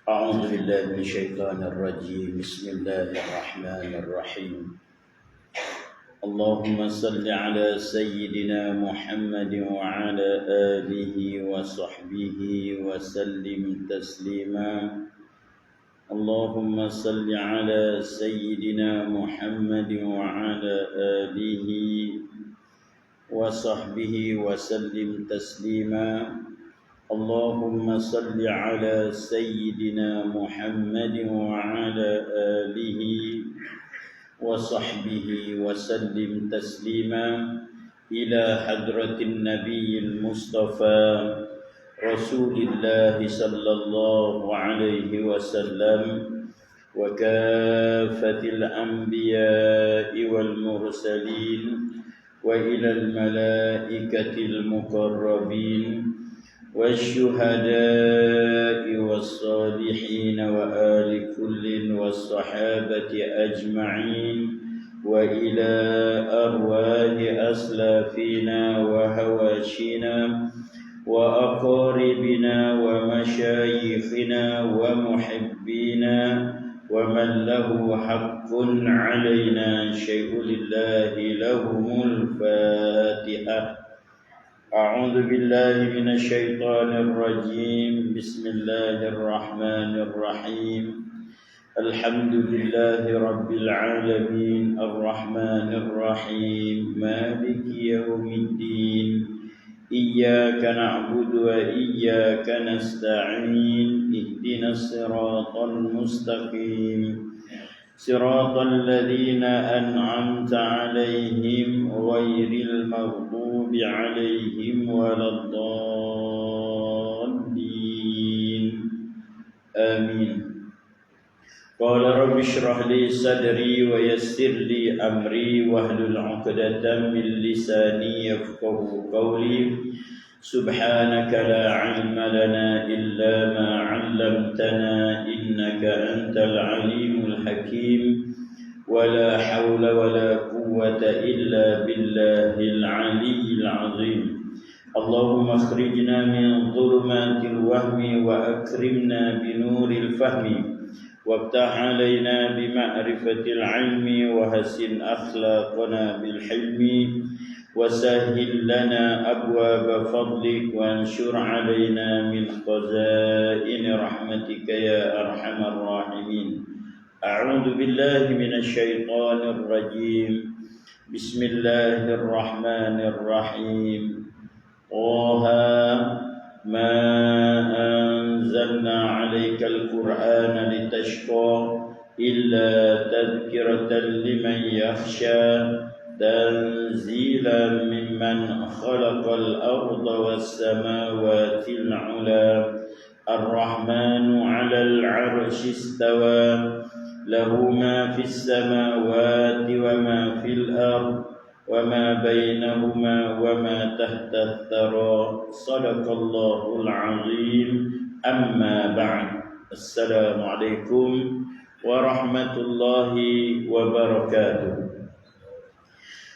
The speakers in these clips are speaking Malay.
أعوذ بالله من الشيطان الرجيم. بسم الله الرحمن الرحيم. اللهم صل على سيدنا محمد وعلى آله وصحبه وسلم تسليما. اللهم صل على سيدنا محمد وعلى آله وصحبه وسلم تسليما. اللهم صل على سيدنا محمد وعلى آله وصحبه وسلم تسليما إلى حضرة النبي المصطفى رسول الله صلى الله عليه وسلم وكافة الأنبياء والمرسلين وإلى الملائكة المقربين والشهداء والصالحين وآل كل والصحابة أجمعين وإلى أرواح أسلافنا وهواشنا وأقاربنا ومشايخنا ومحبينا ومن له حق علينا شيء لله لهم الفاتحة. أعوذ بالله من الشيطان الرجيم. بسم الله الرحمن الرحيم. الحمد لله رب العالمين الرحمن الرحيم مالك يوم الدين. إياك نعبد وإياك نستعين. اهدنا الصراط المستقيم صراط الذين أنعمت عليهم غير المغضوب عليهم ولا الضالين آمين. قال رب اشرح لي صدري ويسر لي أمري واحلل عقدة من لساني يفقهوا قولي. سبحانك لا علم لنا إلا ما علمتنا إنك أنت العليم الحكيم. ولا حول ولا قوة إلا بالله العلي العظيم. اللهم اخرجنا من ظلمات الوهم وأكرمنا بنور الفهم وافتح علينا بمعرفة العلم وحسن أخلاقنا بالحلم وسهل لنا أبواب فضلك وانشر علينا من خزائن رحمتك يا أرحم الراحمين. أعوذ بالله من الشيطان الرجيم. بسم الله الرحمن الرحيم. طه ما أنزلنا عليك القرآن لتشقى إلا تذكرة لمن يخشى تنزيلا ممن خلق الأرض والسماوات العلى. الرحمن على العرش استوى له ما في السماوات وما في الأرض وما بينهما وما تحت الثرى. صدق الله العظيم. أما بعد. السلام عليكم ورحمة الله وبركاته.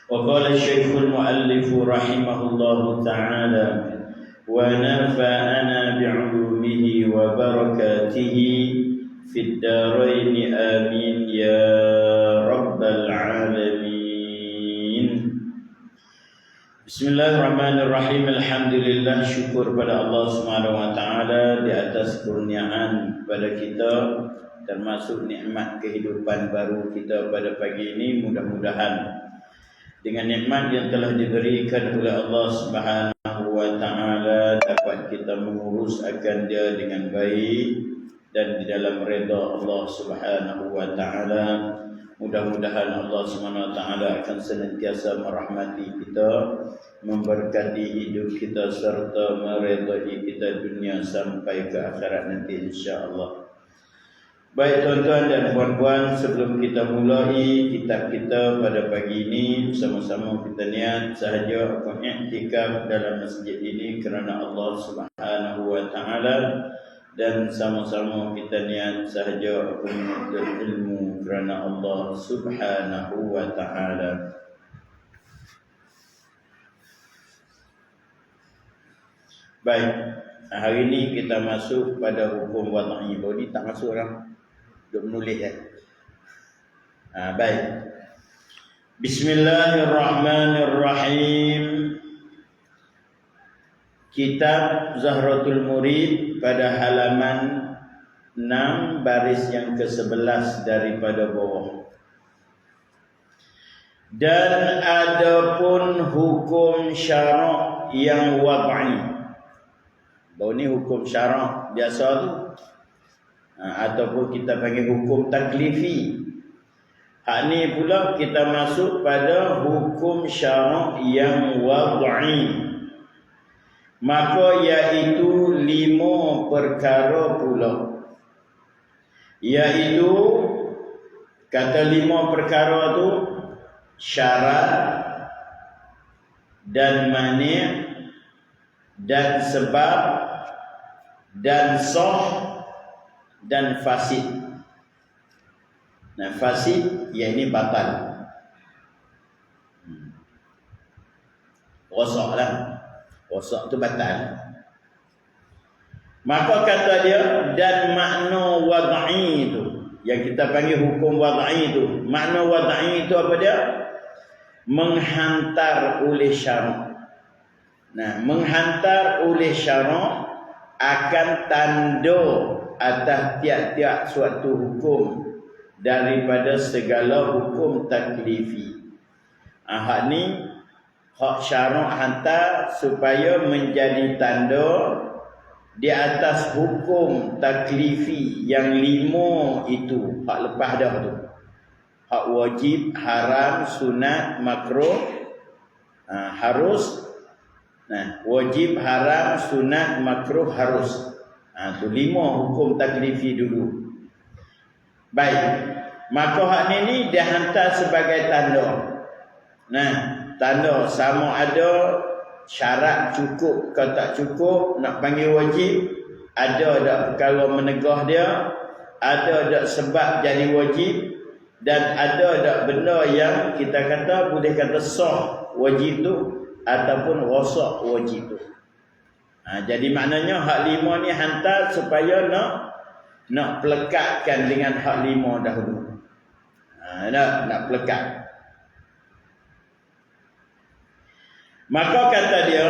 وقال الشيخ المؤلف رحمه الله تعالى ونفعنا بعلومه وبركاته في الدارين آمين يا رب العالمين. Bismillahirrahmanirrahim. Alhamdulillah, syukur pada Allah Subhanahu wa taala di atas kurniaan pada kita, termasuk nikmat kehidupan baru kita pada pagi ini. Mudah-mudahan dengan nikmat yang telah diberikan oleh Allah Subhanahu wa taala dapat kita mengurus akan dia dengan baik dan di dalam redha Allah Subhanahu wa taala. Mudah-mudahan Allah Subhanahu wa taala akan senantiasa merahmati kita, memberkati hidup kita serta meredai kita dunia sampai ke akhirat nanti insya-Allah. Baik tuan-tuan dan puan-puan, sebelum kita mulai kitab kita pada pagi ini, sama-sama kita niat sahaja aku i'tikaf dalam masjid ini kerana Allah Subhanahu wa taala, dan sama-sama kita niat sahaja aku menuntut ilmu kerana Allah Subhanahu wa taala. Baik, Hari ini kita masuk pada hukum wad'i. Baru ni tak masuk orang. Duk menulis baik. Bismillahirrahmanirrahim. Kitab Zahratul Murid pada halaman 6 baris yang ke-11 daripada bawah. Dan adapun hukum syarak yang wad'i. Bahawa ni hukum syarak biasa tu. Ataupun kita panggil hukum taklifi. Hak ni pula kita masuk pada hukum syarak yang wad'i. Maka iaitu 5 perkara pula. Iaitu kata 5 perkara tu syarat dan mani' dan sebab dan sah dan fasid. Nah, fasid yakni batal. Rosak lah. Rosak tu batal. Maka kata dia dan makna wad'i itu yang kita panggil hukum wad'i itu. Makna wad'i itu apa dia? Menghantar oleh syarak. Nah, menghantar oleh syarak akan tanda atas tiap-tiap suatu hukum daripada segala hukum taklifi. Hak ni hak syarak hantar supaya menjadi tanda di atas hukum taklifi yang 5 itu. Hak lepas dah tu. Hak wajib, haram, sunat, makruh, harus. Nah, wajib, haram, sunat, makruh, harus. Tu 5 hukum taklifi dulu. Baik. Maka hak ni dia hantar sebagai tanda. Nah, tanda sama ada syarat cukup ke tak cukup nak panggil wajib, ada tak perkara menegah dia, ada tak sebab jadi wajib, dan ada tak benda yang kita kata boleh kata sah wajib tu ataupun rosak wajib tu. Jadi maknanya hak 5 ni hantar supaya nak pelekatkan dengan hak 5 dahulu. Nak pelekat. Maka kata dia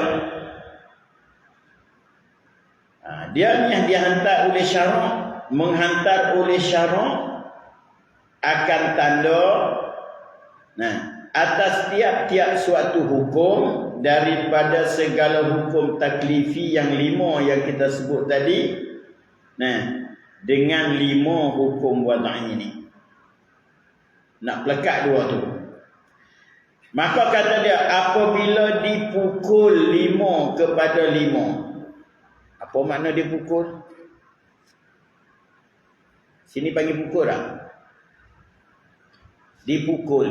dia ni yang dihantar oleh syarak, menghantar oleh syarak akan tanda atas tiap-tiap suatu hukum daripada segala hukum taklifi yang 5 yang kita sebut tadi. Dengan 5 hukum wad'i ini. Nak pelekat 2 tu. Maka kata dia apabila dipukul 5 kepada 5. Apa makna dipukul? Sini panggil pukul tak? Dipukul.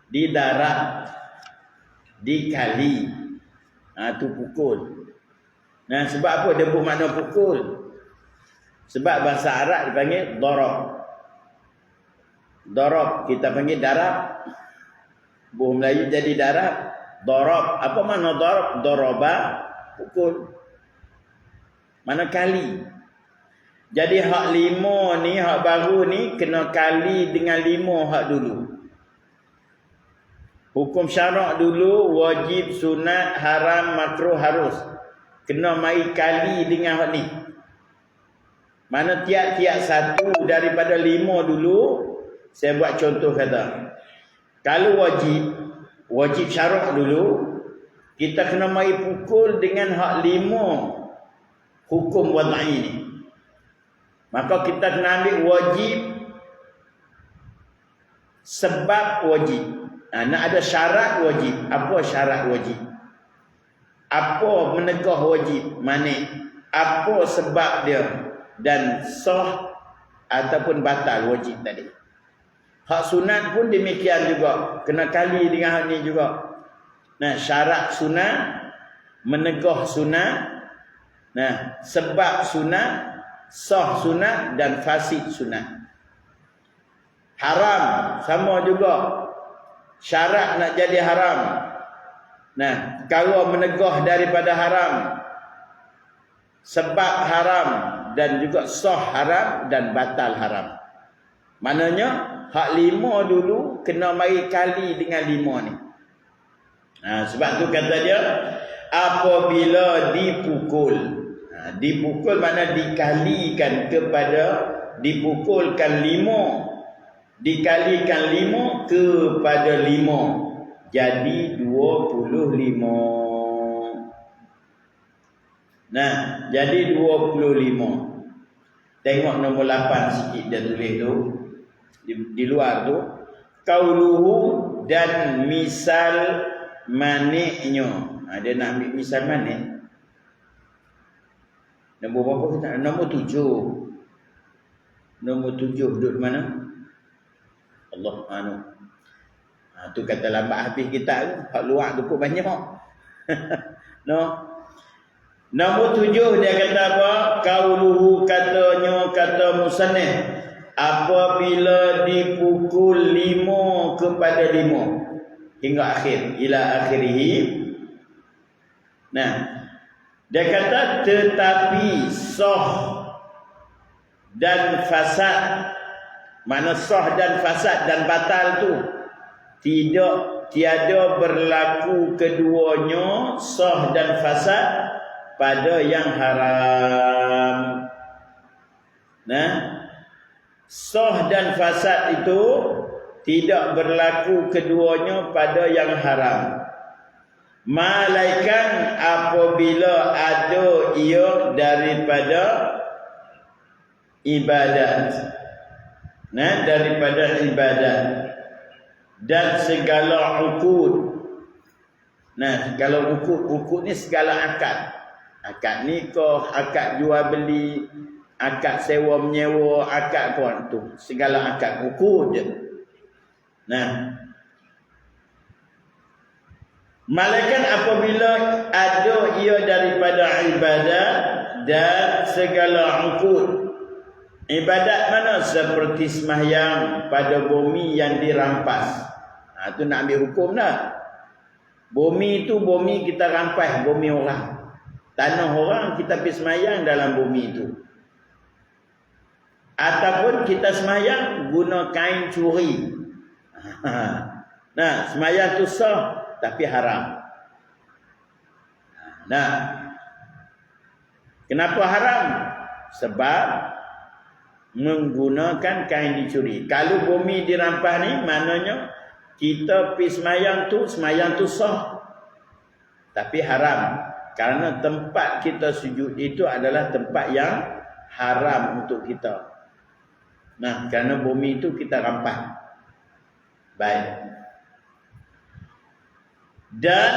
Didarat, dikali, tu pukul. Sebab apa dia bermakna pukul? Sebab bahasa Arab dipanggil darab. Darab kita panggil darab. Buah Melayu jadi darab. Darab. Apa makna darab? Daraba, pukul. Mana kali. Jadi hak 5 ni, hak baru ni kena kali dengan 5 hak dulu. Hukum syarak dulu wajib, sunat, haram, makruh, harus. Kena mai kali dengan hak ni. Mana tiap-tiap satu daripada 5 dulu. Saya buat contoh kata. Kalau wajib syarak dulu, kita kena mai pukul dengan hak 5 hukum wad'i ni. Maka kita kena ambil wajib sebab wajib. Nak ada syarat wajib. Apa syarat wajib? Apa menegah wajib? Mana? Apa sebab dia? Dan sah ataupun batal wajib tadi. Hak sunat pun demikian juga. Kena kali dengan hak ni juga. Syarat sunat, menegah sunat, sebab sunat, sah sunat dan fasid sunat. Haram sama juga. Syarat nak jadi haram. Nah, perkara menegah daripada haram, sebab haram dan juga sah haram dan batal haram. Maknanya hak 5 dulu kena mari kali dengan 5 ni. Sebab tu kata dia apabila dipukul. Dipukul makna dikalikan kepada dipukulkan 5 dikalikan 5 kepada 5 jadi 25. Nah, jadi 25. Tengok nombor 8 sikit dia tulis tu. Di luar tu. Qauluhu dan misal maniknya. Dia nak ambil misal manik. Nombor berapa kita? Nombor 7. Nombor 7 duduk mana? Allah anu. Tu kata lambat habis kita tu. Hak luar tu pun banyak. No. Nombor 7 dia kata apa? Qauluhu katanya kata musannif apabila dipukul 5 kepada 5 hingga akhir ila akhirih. Nah, dia kata tetapi sah dan fasad. Mana sah dan fasad dan batal tu tiada berlaku keduanya sah dan fasad pada yang haram. Nah, sah dan fasad itu tidak berlaku keduanya pada yang haram. Malaikat apabila ada ia daripada ibadat. Nah, daripada ibadat dan segala uqud. Nah, kalau uqud ni segala akad. Akad nikah, akad jual beli, akad sewa menyewa, akad pun tu. Segala akad uqud. Nah, malaikat apabila ada ia daripada ibadat dan segala uqud. Ibadat mana? Seperti sembahyang pada bumi yang dirampas. Tu nak ambil hukum dah. Bumi tu bumi kita rampas, bumi orang. Tanah orang kita pergi sembahyang dalam bumi itu. Ataupun kita sembahyang guna kain curi. Nah, sembahyang tu sah tapi haram. Nah, kenapa haram? Sebab menggunakan kain dicuri. Kalau bumi dirampas ni maknanya kita pergi sembahyang tu sah tapi haram kerana tempat kita sujud itu adalah tempat yang haram untuk kita. Nah, kerana bumi itu kita rampas. Baik. Dan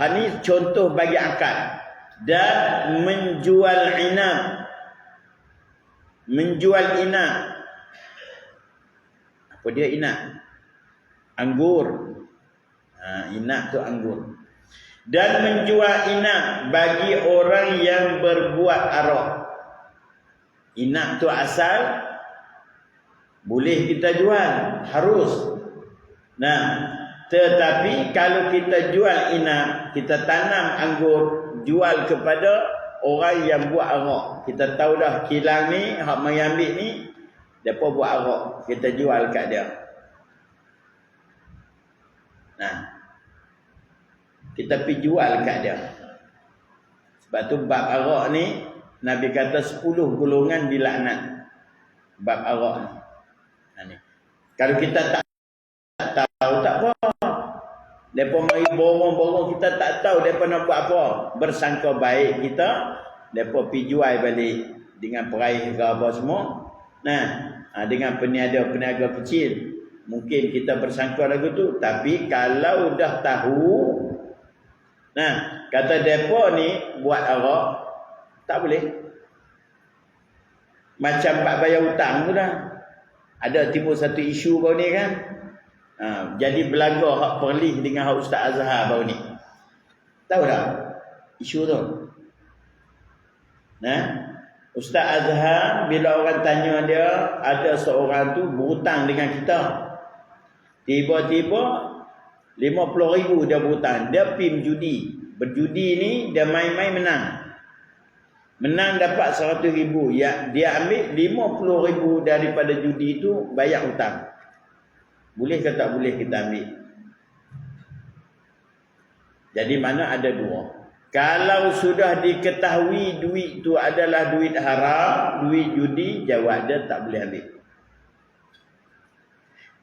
ini contoh bagi akad. Dan menjual inab. Menjual inab. Apa dia inab? Anggur. Inab tu anggur. Dan menjual inab bagi orang yang berbuat arak. Inab tu asal boleh kita jual, harus. Nah, tetapi kalau kita jual inab, kita tanam anggur, jual kepada orang yang buat arak. Kita tahu dah kilang ni, hak mai ambil ni, depa buat arak, kita jual kat dia. Nah, kita pergi jual kat dia. Sebab tu bab arak ni Nabi kata 10 golongan dilaknat. Bab arak ni. Ni. Kalau kita tak tahu tak apa. Depa mari borong-borong kita tak tahu depa nak buat apa. Bersangka baik kita, depa pergi jual balik dengan peraih ke apa semua. Nah, dengan peniaga-peniaga kecil. Mungkin kita bersangka lagu tu, tapi kalau dah tahu, nah, kata depa ni buat arak tak boleh. Macam bab bayar hutang tu dah. Ada timbul satu isu baru ni kan. Jadi belaga hak Perlis dengan hak Ustaz Azhar baru ni. Tahu tak isu tu? Nah, Ustaz Azhar bila orang tanya dia, ada seorang tu berhutang dengan kita. Tiba-tiba 50,000 dia berhutang. Dia pergi berjudi. Berjudi ni dia main-main menang. Menang dapat 100,000. Ya, dia ambil 50,000 daripada judi itu bayar hutang. Boleh ke tak boleh kita ambil? Jadi mana ada dua. Kalau sudah diketahui duit itu adalah duit haram, duit judi, jawab dia tak boleh ambil.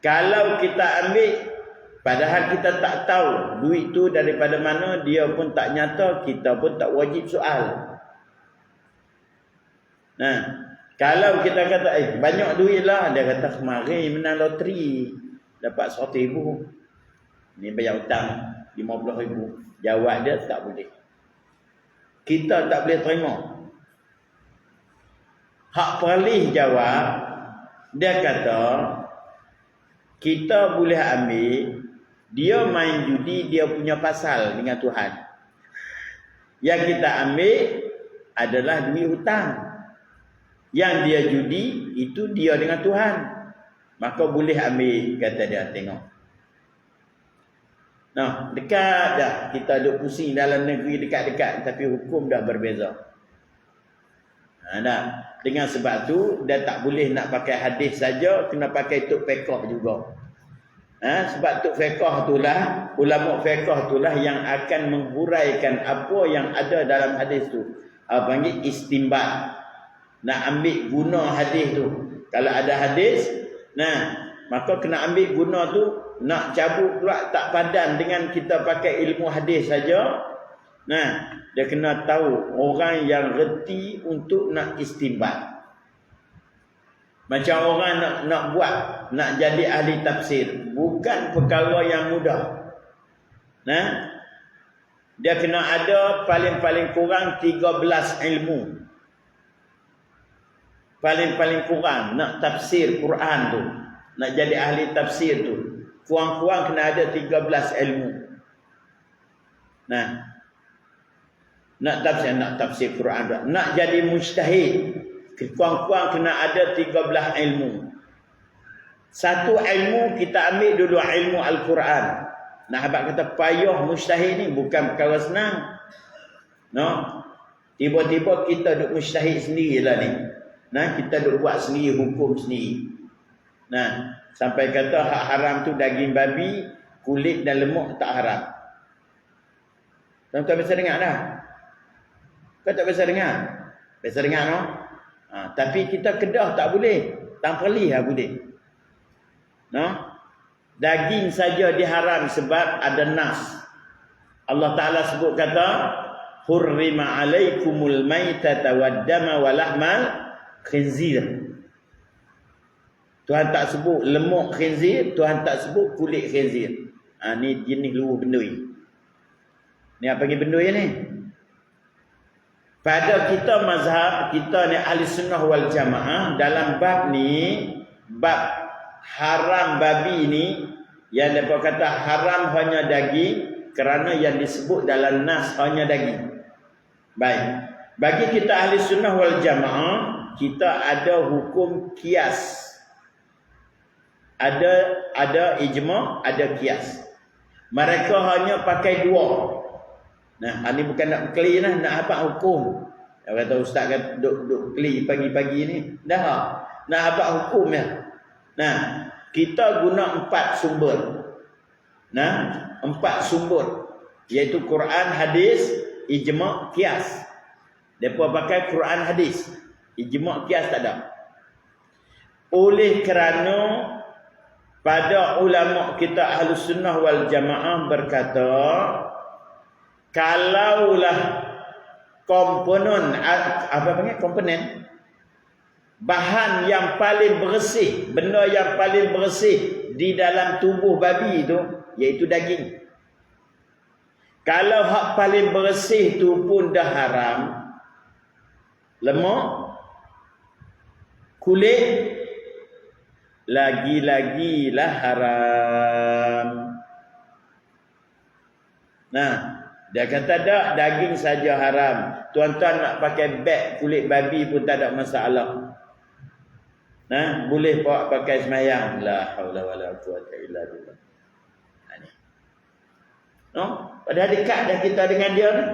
Kalau kita ambil, padahal kita tak tahu duit itu daripada mana, dia pun tak nyata, kita pun tak wajib soal. Nah, kalau kita kata, banyak duit lah, dia kata kemarin menang loteri, dapat 100,000. Ni bayar hutang 50,000. Jawab dia tak boleh. Kita tak boleh terima. Hak perlih jawab, dia kata, kita boleh ambil, dia main judi, dia punya pasal dengan Tuhan. Yang kita ambil adalah duit hutang. Yang dia judi, itu dia dengan Tuhan. Maka boleh ambil, kata dia, tengok. Nah, dekat dah. Kita duduk pusing dalam negeri dekat-dekat, tapi hukum dah berbeza. Nah, dengan sebab tu, dia tak boleh nak pakai hadis saja, kena pakai tuk fiqh juga. Sebab tuk fiqh itulah, ulama fiqh itulah yang akan menghuraikan apa yang ada dalam hadis tu. Panggil istinbat. Nak ambil guna hadis tu. Kalau ada hadis, maka kena ambil guna tu. Nak cabut pula tak padan dengan kita pakai ilmu hadis saja. Dia kena tahu orang yang reti untuk nak istinbat. Macam orang nak buat, nak jadi ahli tafsir, bukan perkara yang mudah. Dia kena ada paling-paling kurang 13 ilmu. Paling-paling kurang nak tafsir Quran tu, nak jadi ahli tafsir tu, kurang-kurang kena ada 13 ilmu. Nak tafsir Quran tu, nak jadi mujtahid, kurang-kurang kena ada 13 ilmu. Satu ilmu kita ambil dulu ilmu Al-Quran. Nah, abang kata payah mujtahid ni bukan perkara senang. Tiba-tiba kita duk mujtahid sendirilah ni. Kita duk buat sendiri, hukum sendiri. Sampai kata hak haram tu daging babi, kulit dan lemuk tak haram. Tuan-tuan biasa dengar dah? Kau tak biasa dengar? Biasa dengar no? Tapi kita kedah tak boleh. Tamperlih lah boleh. Daging saja diharam sebab ada nas. Allah Ta'ala sebut kata, hurrima alaikumul maitata waddama walahmal khinzir. Tuhan tak sebut lemuk khinzir, Tuhan tak sebut kulit khinzir. Ni jenis luruh bendui. Ni apa panggil bendui ni? Pada kita mazhab, kita ni ahli sunnah wal jamaah, dalam bab ni, bab haram babi ni, yang mereka kata haram hanya daging, kerana yang disebut dalam nas hanya daging. Baik. Bagi kita ahli sunnah wal jamaah, kita ada hukum kias. Ada ijma', ada kias. Mereka hanya pakai dua. Ini bukan nak keli nak apa hukum. Dia kata ustaz kan duk keli pagi-pagi ni. Dah. Nak apa hukum ya. Kita guna 4 sumber. 4 sumber. Iaitu Quran, hadis, ijma', kias. Depa pakai Quran, hadis. Ijma', kias tak ada. Oleh kerana pada ulama kita Ahlus Sunnah wal Jamaah berkata, kalaulah komponen bahan yang paling bersih, benda yang paling bersih di dalam tubuh babi itu iaitu daging. Kalau hak paling bersih tu pun dah haram, lemak, kulit, lagi-lagilah haram. Dia kata tak, daging saja haram. Tuan-tuan nak pakai beg kulit babi pun tak ada masalah. Boleh pakai semayang. La haula wala quwwata illa billah. No? Padahal dekat dah kita dengan dia ni.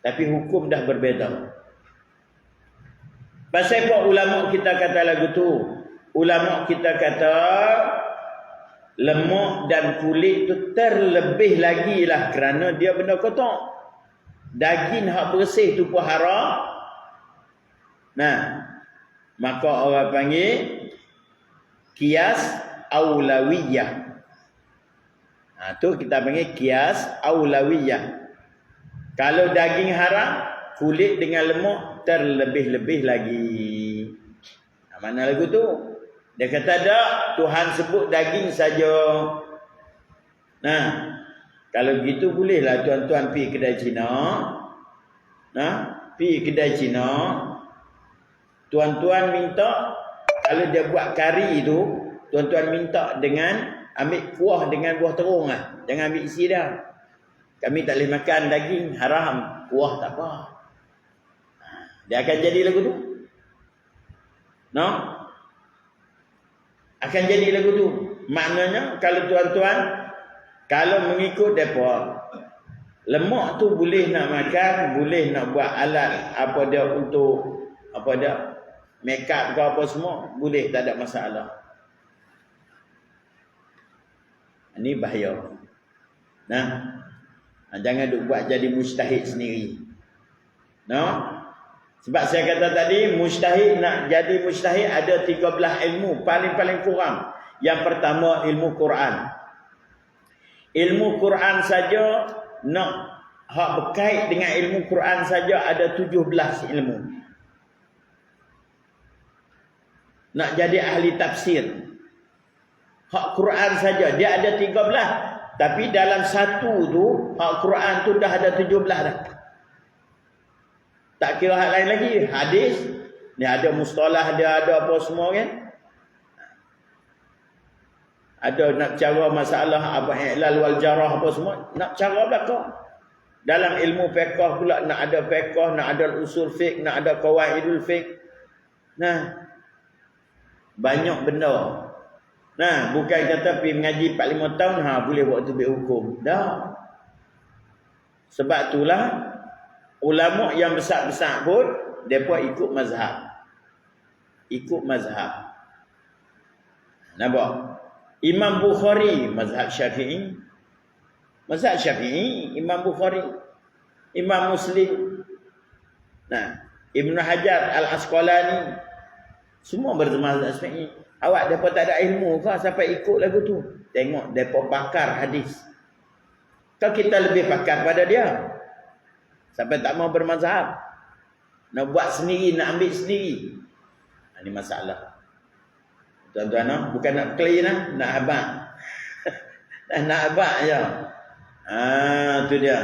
Tapi hukum dah berbeza. Pasal apa ulama kita kata lagu tu? Ulama kita kata lemak dan kulit tu terlebih lagi lah kerana dia benda kotor. Daging hak bersih tu pun haram. Nah, maka orang panggil kias aulawiyah. Tu kita panggil kias aulawiyah. Kalau daging haram, kulit dengan lemak terlebih-lebih lagi. Mana lagu tu? Dia kata tak, Tuhan sebut daging saja. Nah, kalau begitu bolehlah tuan-tuan pergi kedai Cina. Nah, pergi kedai Cina. Tuan-tuan minta, kalau dia buat kari tu, tuan-tuan minta dengan ambil kuah dengan buah terung lah. Jangan ambil isi dah. Kami tak boleh makan daging, haram. Kuah tak apa. Dia akan jadi lagu tu. No? Akan jadi lagu tu. Maknanya, kalau tuan-tuan, kalau mengikut mereka, lemak tu boleh nak makan, boleh nak buat alat apa dia untuk, apa dia, make up ke apa semua, boleh, tak ada masalah. Ini bahaya. Nah, jangan duk buat jadi mujtahid sendiri. No? Sebab saya kata tadi, mujtahid nak jadi mujtahid ada 13 ilmu paling-paling kurang. Yang pertama ilmu Quran. Ilmu Quran saja nak hak berkait dengan ilmu Quran saja ada 17 ilmu. Nak jadi ahli tafsir. Hak Quran saja dia ada 13, tapi dalam satu tu hak Quran tu dah ada 17 dah. Tak kira hak lain lagi, hadis ni ada mustalah, dia ada apa semua kan. Ada nak cara masalah apa i'lal wal jarah apa semua, nak cara belaka. Dalam ilmu fiqh pula nak ada fiqh, nak ada usul fiqh, nak ada qawaidul fiqh. Nah, banyak benda. Nah, bukan kata pergi mengaji 4-5 tahun, boleh buat tubik hukum. Dah. Sebab itulah, ulama yang besar-besar pun, mereka ikut mazhab. Ikut mazhab. Nampak? Imam Bukhari, mazhab Syafi'i. Mazhab Syafi'i, Imam Bukhari. Imam Muslim. Nah, Ibn Hajar Al-Asqalani. Semua bermazhab Syafi'i. Awak mereka tak ada ilmu ke sampai ikut lagu tu? Tengok mereka pakar hadis. Kalau kita lebih pakar pada dia, sampai tak mau bermazhab. Nak buat sendiri, nak ambil sendiri. Ini masalah. Tuan-tuan, bukan nak clean lah, nak abang. Nak abang je. Tu dia.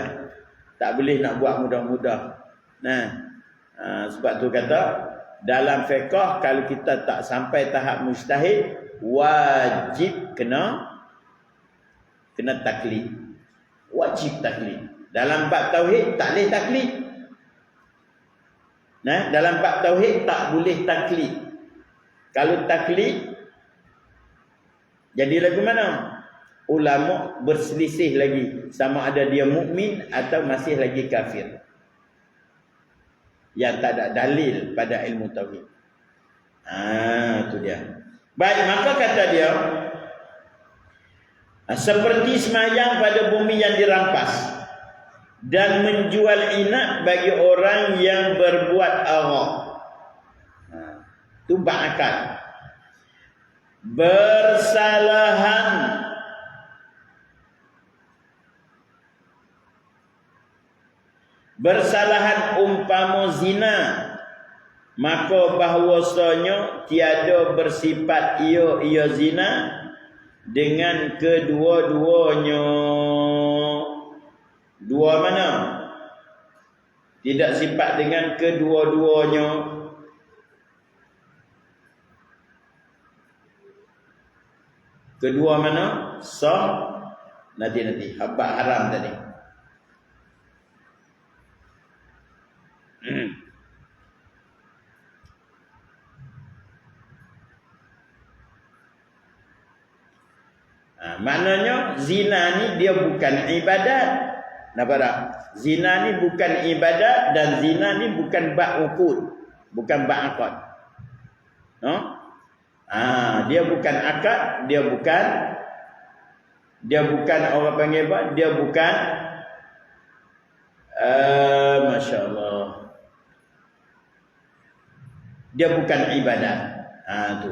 Tak boleh nak buat mudah-mudah. Nah, sebab tu kata, dalam fiqh kalau kita tak sampai tahap mujtahid, wajib kena taklid. Wajib taklid. Dalam bab tauhid tak boleh taklid. Nah, dalam bab tauhid tak boleh taklid. Kalau taklid jadi lagu mana? Ulama berselisih lagi sama ada dia mukmin atau masih lagi kafir. Yang tak ada dalil pada ilmu tauhid. Itu dia. Baik, maka kata dia, seperti semayang pada bumi yang dirampas dan menjual inat bagi orang yang berbuat arak. Itu ba'akal. Bersalahan umpama zina, maka bahwasanya tiada bersifat ia zina dengan kedua-duanya. Dua mana? Tidak sifat dengan kedua-duanya. Kedua mana? Sah. Nanti. Habak haram tadi. Maknanya zina ni dia bukan ibadat. Nampak tak? Zina ni bukan ibadat dan zina ni bukan bak ukud, bukan bak akad. No? Dia bukan akad, dia bukan orang panggil apa? Dia bukan masya-Allah. Dia bukan ibadat. Tu.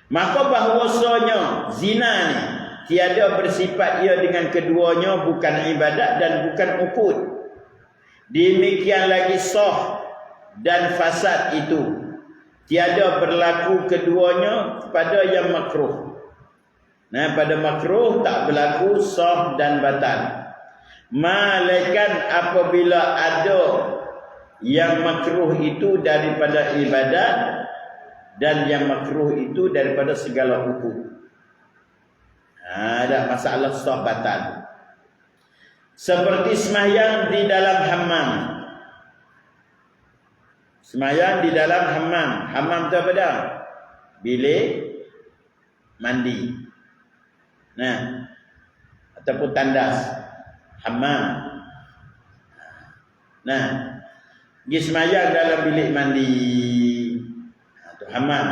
Maka bahwasanya zina ni tiada bersifat ia dengan keduanya bukan ibadat dan bukan ukud. Demikian lagi sah dan fasad itu tiada berlaku keduanya pada yang makruh. Pada makruh tak berlaku sah dan batal. Malaikat apabila ada yang makruh itu daripada ibadat dan yang makruh itu daripada segala hukum. Ada masalah sah batal. Seperti sembahyang di dalam hammam. Sembahyang di dalam hammam. Hammam tu apa dah? Bilik mandi. Ataupun tandas. Hammam. Pergi sembahyang dalam bilik mandi. Itu hammam.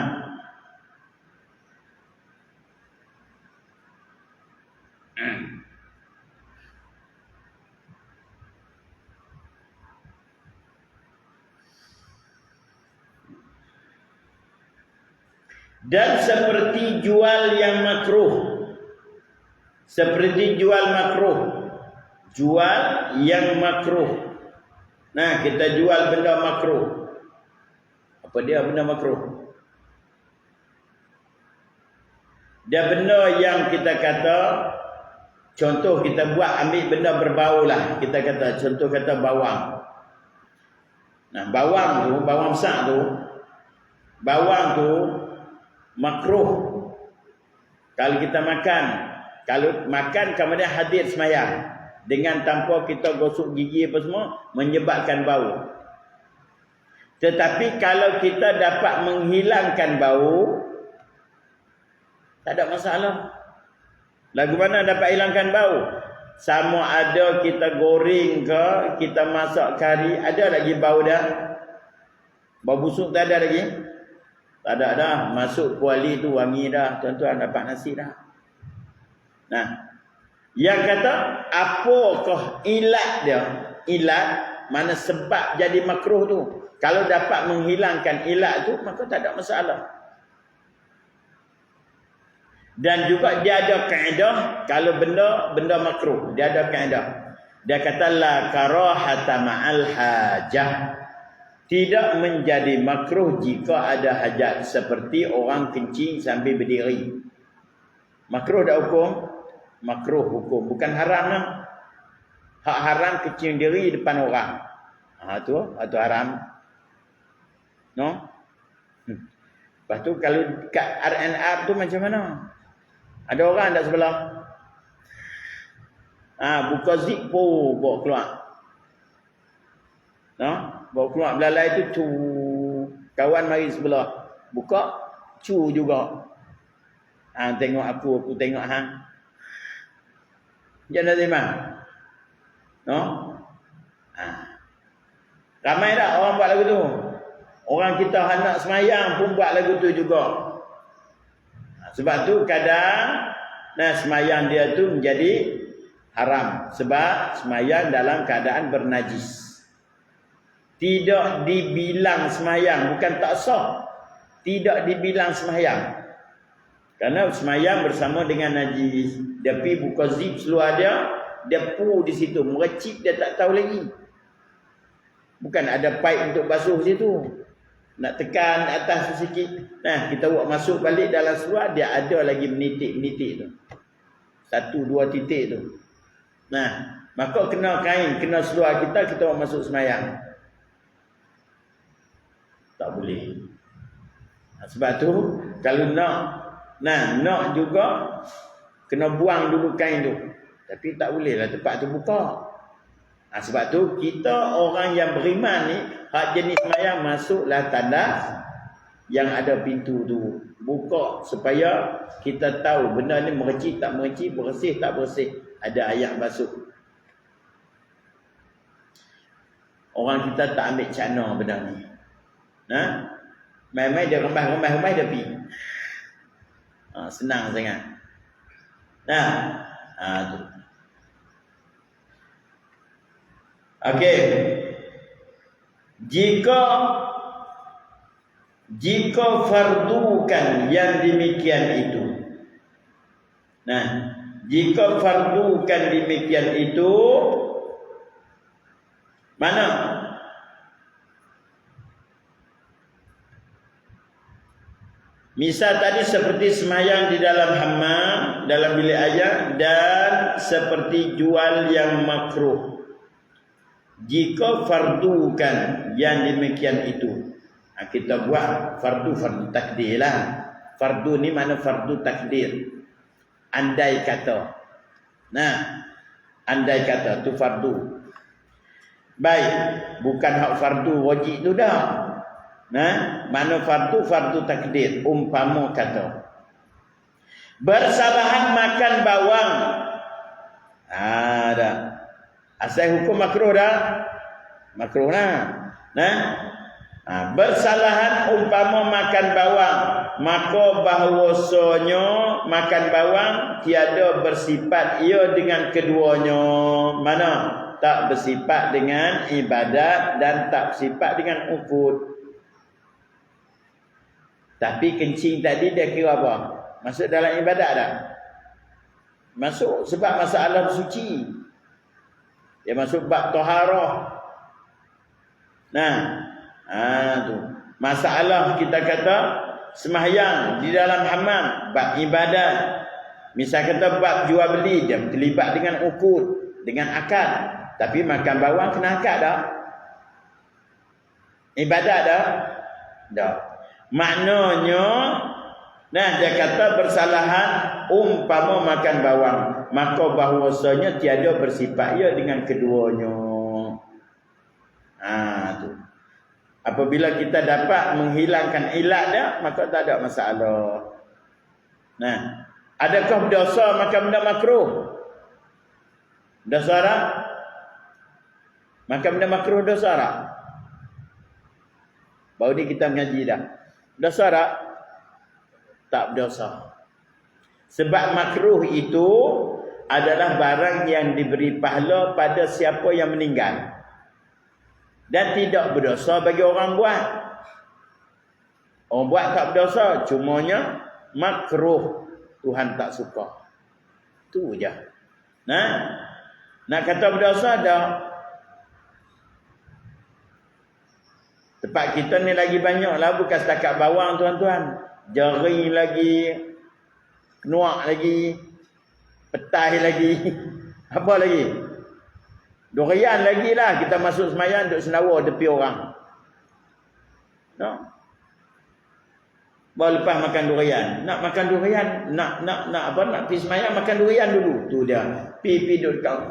Dan seperti jual yang makruh. Seperti jual makruh. Jual yang makruh. Kita jual benda makruh. Apa dia benda makruh? Dia benda yang kita kata, contoh kita buat ambil benda berbau lah. Kita kata, contoh kata bawang. Bawang tu, bawang besar tu. Bawang tu makruh. Kalau kita makan. Kalau makan kemudian hadir semayang. Dengan tanpa kita gosok gigi apa semua, menyebabkan bau. Tetapi kalau kita dapat menghilangkan bau, tak ada masalah. Lagu mana dapat hilangkan bau? Sama ada kita goreng ke, kita masak kari, ada lagi bau dah? Bau busuk tak ada lagi? Tak ada dah. Masuk kuali tu wangi dah. Tuan-tuan dapat nasi dah. Yang kata, apakah ilat dia? Ilat, mana sebab jadi makruh tu? Kalau dapat menghilangkan ilat tu, maka tak ada masalah. Dan juga dia ada kaedah, kalau benda makruh, dia ada kaedah. Dia kata, la karahata ma'al hajah. Tidak menjadi makruh jika ada hajat. Seperti orang kencing sambil berdiri. Makruh tak hukum? Makruh hukum, bukan haram lah. Hak haram kencing diri depan orang. Tu haram. No? Lepas tu kalau kat R&R tu macam mana? Ada orang tak sebelah? Buka zip pun bawa keluar. No? Bawa keluar belalai tu cu. Kawan mari sebelah. Buka, cu juga. Tengok aku tengok hang. Jangan terima. No? Ramai tak orang buat lagu tu? Orang kita hendak semayang pun buat lagu tu juga. Sebab tu kadang semayang dia tu menjadi haram. Sebab semayang dalam keadaan bernajis. Tidak dibilang semayang. Bukan tak sah. Tidak dibilang semayang. Karena semayang bersama dengan najis. Dia pergi buka zip seluar dia pu di situ. Merecip dia tak tahu lagi. Bukan ada pipe untuk basuh situ. Nak tekan atas sikit. Kita buat masuk balik dalam seluar, dia ada lagi menitik-menitik tu. 1-2 titik tu. Maka kena kain, kena seluar kita buat masuk semayang. Tak boleh. Sebab tu, kalau nak juga, kena buang dulu kain tu. Tapi tak bolehlah tempat tu buka. Sebab tu kita orang yang beriman ni, hak jenis semayang masuklah tandas yang ada pintu tu. buka supaya kita tahu benda ni mercik tak mercik, bersih tak bersih. Ada ayat basuh. Orang kita tak ambil cana benda ni. Mai-mai dia rembah dia pi. Senang sangat. Tu. Okey. Jika fardukan yang demikian itu. Jika fardukan demikian itu, mana? Misal tadi seperti sembahyang di dalam hammam, dalam bilik air, dan seperti jual yang makruh. Jika fardukan yang demikian itu, kita buat fardu takdir lah. Fardu ni mana fardu takdir. Andai kata. Andai kata tu fardu. Baik, bukan hak fardu wajib tu dah. Mana fardu takdir. Umpama kata bersalahan makan bawang. Dah. Asal hukum makruh dah. Makruh lah. Bersalahan umpama makan bawang, maka bahawasanya makan bawang tiada bersifat ia dengan keduanya. Mana? Tak bersifat dengan ibadat dan tak bersifat dengan ukut. Tapi kencing tadi dia kira apa? Masuk dalam ibadat tak? Masuk sebab masalah suci. Dia masuk bab taharah. Tu. Masalah kita kata sembahyang di dalam hammam, bab ibadat. Misal kata bab jual beli, dia terlibat dengan ukut, dengan akad. Tapi makan bawang kena akad dah. Ibadat dah. Dah. Maknanya dia kata bersalahan umpama makan bawang, maka bahawasanya tiada bersifat ia dengan keduanya. Tu. Apabila kita dapat menghilangkan ilat dia, maka tak ada masalah. Adakah dosa makan benda makruh? Dosa tak? Makan benda makruh dosa tak? Baru ni kita mengaji dah. Dosa tak? Tak berdosa. Sebab makruh itu adalah barang yang diberi pahala pada siapa yang meninggal. Dan tidak berdosa bagi orang buat. Orang buat tak berdosa. Cumanya makruh. Tuhan tak suka. Itu je. Nak kata berdosa dah. Tempat kita ni lagi banyak lah. Bukan setakat bawang tuan-tuan. Jari lagi. Kenuak lagi. Petai lagi. Apa lagi? Durian lagi lah. Kita masuk semayang duduk senawa tepi orang. Baru lepas makan durian. Nak makan durian. Nak pergi semayang makan durian dulu. Tu dia. Pi duduk kat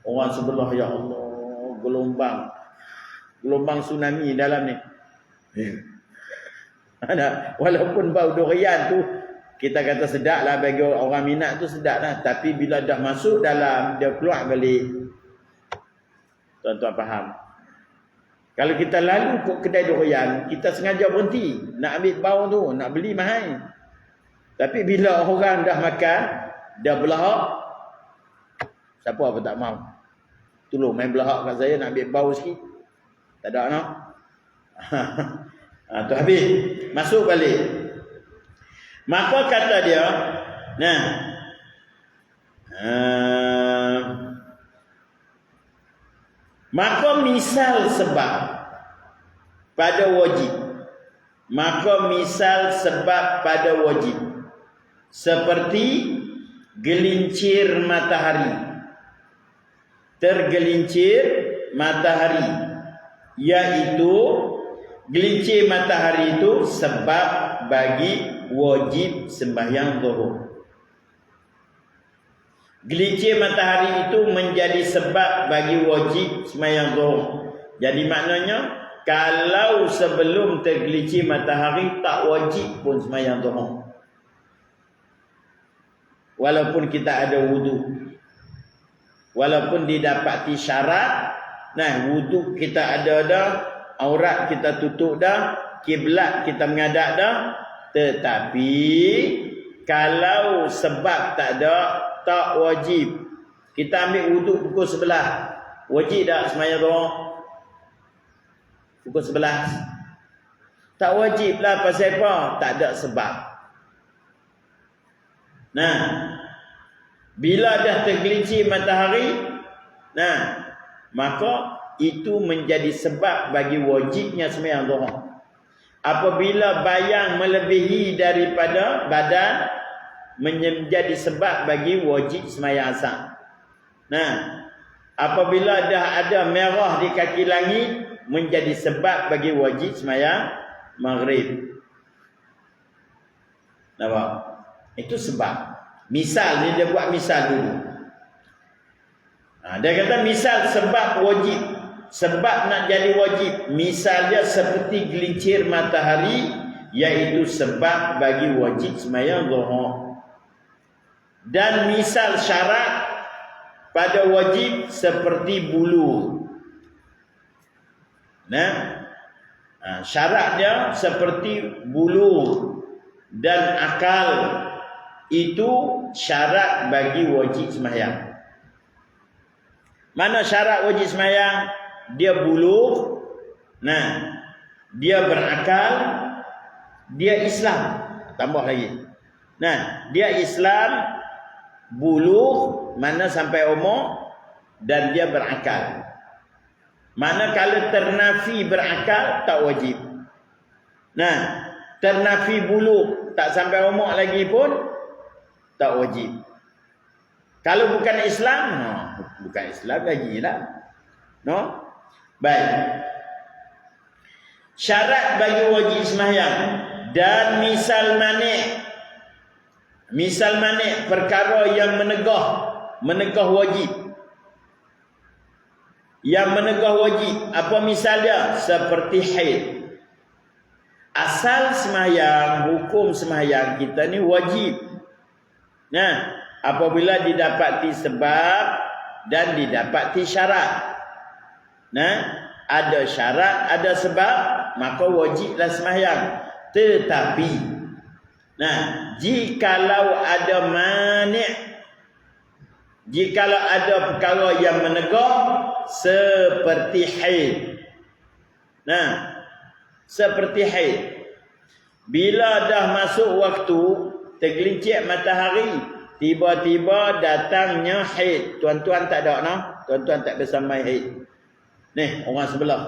orang sebelah. Ya Allah. Gelombang tsunami dalam ni. Walaupun bau durian tu kita kata sedap lah bagi orang minat tu sedap lah. Tapi bila dah masuk dalam, dia keluar balik. Tuan-tuan faham? Kalau kita lalu ke kedai durian, kita sengaja berhenti. Nak ambil bau tu, nak beli mahal. Tapi bila orang dah makan, dah belahak. Siapa apa tak mau? Tolong main belahak kat saya nak ambil bau sikit. Tak ada nak. Tu habis. Masuk balik. Maka kata dia, maka misal sebab pada wajib. Maka misal sebab pada wajib. Seperti gelincir matahari. Tergelincir matahari. Iaitu gelincir matahari itu sebab bagi wajib sembahyang zuhur. Gelincir matahari itu menjadi sebab bagi wajib sembahyang zuhur. Jadi maknanya kalau sebelum tergelincir matahari tak wajib pun sembahyang zuhur. Walaupun kita ada wudu. Walaupun didapati syarat, nah wudu kita ada dah, aurat kita tutup dah, kiblat kita menghadap dah, tetapi kalau sebab tak ada, tak wajib. Kita ambil wudu pukul 11. Wajib tak sembahyang zuhur? Pukul 11. Tak wajib lah, pasal apa? Tak ada sebab. Nah, bila dah tergelincir matahari, nah, maka itu menjadi sebab bagi wajibnya sembahyang zuhur. Apabila bayang melebihi daripada badan, menjadi sebab bagi wajib sembahyang asar. Nah, apabila dah ada merah di kaki langit, menjadi sebab bagi wajib sembahyang maghrib. Nampak? Itu sebab. Misal ni dia buat misal dulu. Dia kata misal sebab wajib. Sebab nak jadi wajib. Misal dia seperti gelincir matahari, iaitu sebab bagi wajib sembahyang zuhur. Dan misal syarat pada wajib seperti bulu. Nah, syarat dia seperti bulu dan akal. Itu syarat bagi wajib sembahyang. Mana syarat wajib sembahyang? Dia bulugh, nah, dia berakal, dia Islam. Tambah lagi. Nah, dia Islam, bulugh, mana sampai umur, dan dia berakal. Mana kalau ternafi berakal, tak wajib. Nah, ternafi bulugh, tak sampai umur lagi pun, tak wajib. Kalau bukan Islam, bukan Islam lagi lah. No? Baik. Syarat bagi wajib sembahyang dan misal manik. Misal manik perkara yang menegah wajib. Yang menegah wajib, apa misalnya? Seperti haid. Asal sembahyang, hukum sembahyang kita ni wajib. Nah, apabila didapati sebab dan didapati syarat. Nah, ada syarat, ada sebab, maka wajiblah sembahyang. Tetapi, nah, jikalau ada manik, jikalau ada perkara yang menegah seperti haid. Nah, seperti haid. Bila dah masuk waktu tergelincir matahari, tiba-tiba datangnya haid. Tuan-tuan tak ada, no? Tuan-tuan tak biasa main haid. Ni, orang sebelah.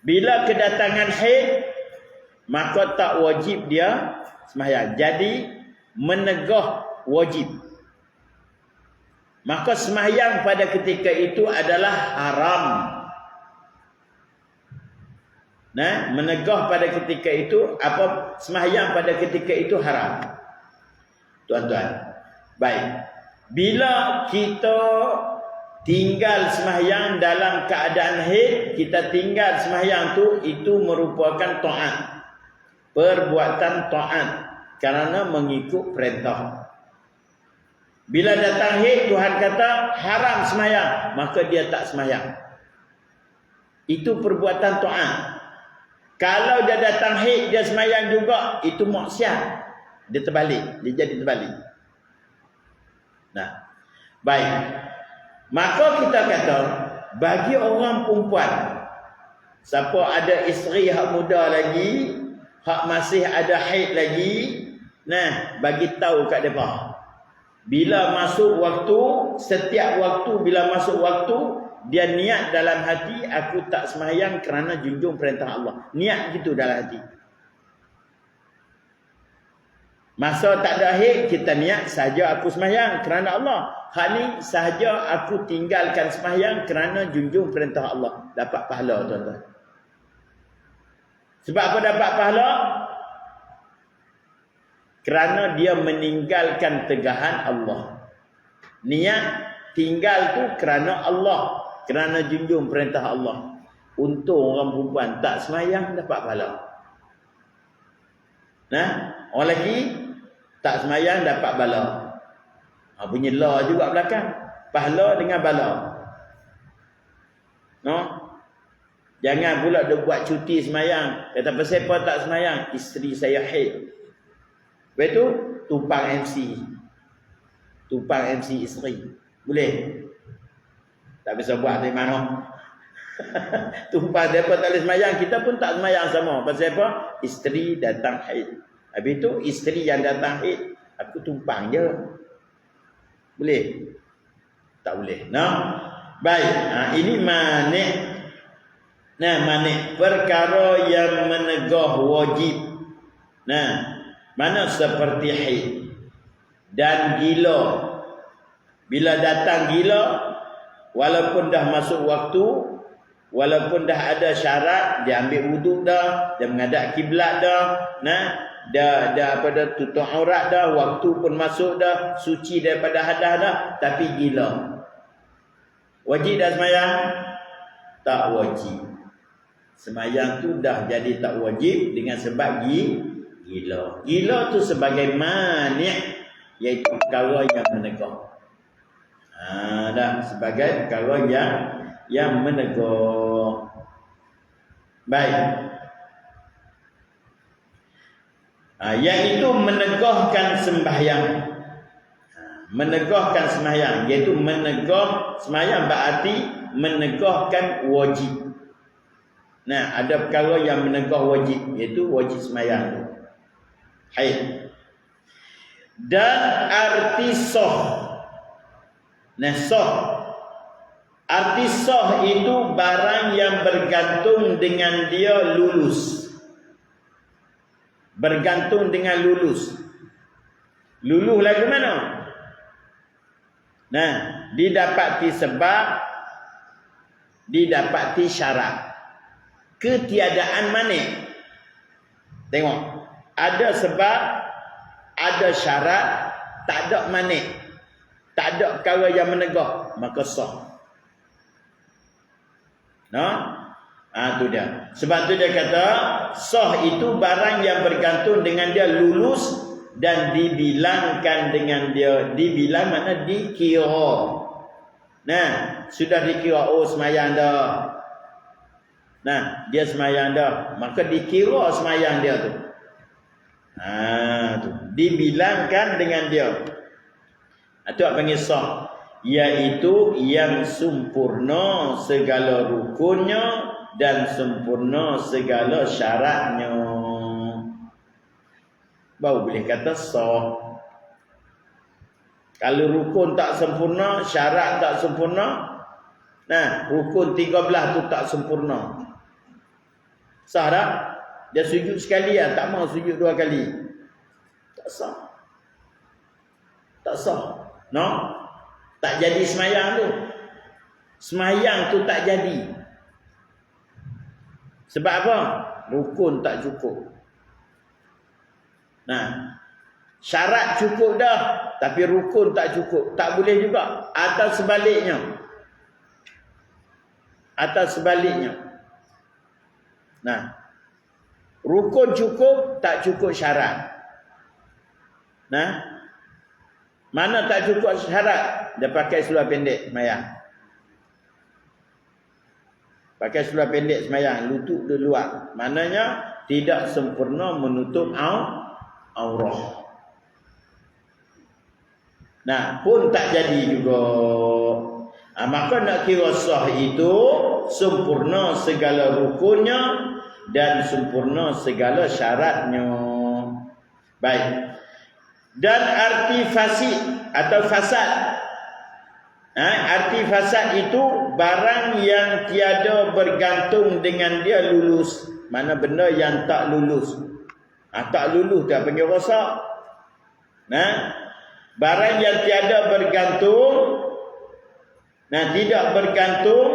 Bila kedatangan haid, maka tak wajib dia sembahyang. Jadi, menegah wajib. Maka sembahyang pada ketika itu adalah haram. Nah, menegah pada ketika itu, apa sembahyang pada ketika itu haram. Tuan-tuan, baik. Bila kita tinggal sembahyang dalam keadaan haid, kita tinggal sembahyang tu, itu merupakan taat. Perbuatan taat kerana mengikut perintah. Bila datang haid, Tuhan kata haram sembahyang, maka dia tak sembahyang. Itu perbuatan taat. Kalau dia datang haid, dia sembahyang juga, itu maksiat. Dia terbalik, dia jadi terbalik. Nah, baik. Maka kita kata, bagi orang perempuan, siapa ada isteri hak muda lagi, hak masih ada haid lagi, nah, bagi tahu kat depa. Bila masuk waktu, setiap waktu bila masuk waktu, dia niat dalam hati, aku tak sembahyang kerana junjung perintah Allah. Niat gitu dalam hati. Masa tak ada haid, kita niat sahaja aku sembahyang kerana Allah. Hak ni sahaja aku tinggalkan sembahyang kerana junjung perintah Allah. Dapat pahala, tuan-tuan. Sebab apa dapat pahala? Kerana dia meninggalkan tegahan Allah. Niat tinggal tu kerana Allah, kerana junjung perintah Allah. Untung orang perempuan tak semayang dapat pahala. Nah, orang lelaki tak semayang dapat bala. Punya la juga belakang. Pahala dengan bala. No? Jangan pula dia buat cuti semayang. Kata pasal apa tak semayang? Isteri saya haid. Lepas tu tumpang MC. Tumpang MC isteri. Boleh? Tak bisa buat dari mana. Tumpang mereka tak boleh semayang, kita pun tak semayang sama. Pasal apa? Isteri datang haid. Habis tu isteri yang datang haid, aku tumpang je. Boleh? Tak boleh. Nah, baik. Ini manik. Nah, manik perkara yang menegah wajib. Nah, mana seperti haid dan gila. Bila datang gila, walaupun dah masuk waktu, walaupun dah ada syarat, dia ambil wuduk dah, dia menghadap kiblat dah, dah apa dah, tutup aurat dah, waktu pun masuk dah, suci daripada hadas dah, tapi gila. Wajib dah semayang? Tak wajib. Semayang tu dah jadi tak wajib dengan sebab gila. Gila tu sebagai mani', iaitu perkara yang menegah. Dah sebagai perkara yang menegah. Baik. Iaitu menegahkan sembahyang. Menegahkan sembahyang, iaitu menegah sembahyang berarti menegahkan wajib. Nah, ada perkara yang menegah wajib, iaitu wajib sembahyang. Haid. Dan arti sah. Nah, sah. Arti sah itu barang yang bergantung dengan dia lulus. Bergantung dengan lulus. Luluh lagu mana? Nah, didapati sebab, didapati syarat. Ketiadaan manik. Tengok. Ada sebab, ada syarat, tak ada manik. Tak ada perkara yang menegah, maka sah. Tu dia. Sebab tu dia kata, sah itu barang yang bergantung dengan dia lulus dan dibilangkan dengan dia. Dibilang makna dikira. Nah, sudah dikira, oh semayang dah. Nah, dia semayang dah, maka dikira semayang dia tu. Tu. Dibilangkan dengan dia. Itu apa panggil sah? Iaitu yang sempurna segala rukunnya dan sempurna segala syaratnya. Baru boleh kata sah. Kalau rukun tak sempurna, syarat tak sempurna, nah, rukun 13 tu tak sempurna, sah tak? Dia sujud sekali lah, tak mau sujud 2 kali, tak sah. Tak sah. No? Tak jadi semayang tu. Semayang tu tak jadi. Sebab apa? Rukun tak cukup. Nah, syarat cukup dah, tapi rukun tak cukup. Tak boleh juga. Atau sebaliknya. Atau sebaliknya. Nah, rukun cukup, tak cukup syarat. Nah, mana tak cukup syarat? Dia pakai seluar pendek semayang. Pakai seluar pendek semayang, lutut dia luar. Maknanya tidak sempurna menutup aurat. Nah, pun tak jadi juga. Maka nak kira sah itu sempurna segala rukunnya dan sempurna segala syaratnya. Baik. Dan arti fasid atau fasad. Arti fasad itu barang yang tiada bergantung dengan dia lulus. Mana benda yang tak lulus. Tak lulus dah panggil rosak. Barang yang tiada bergantung, tidak bergantung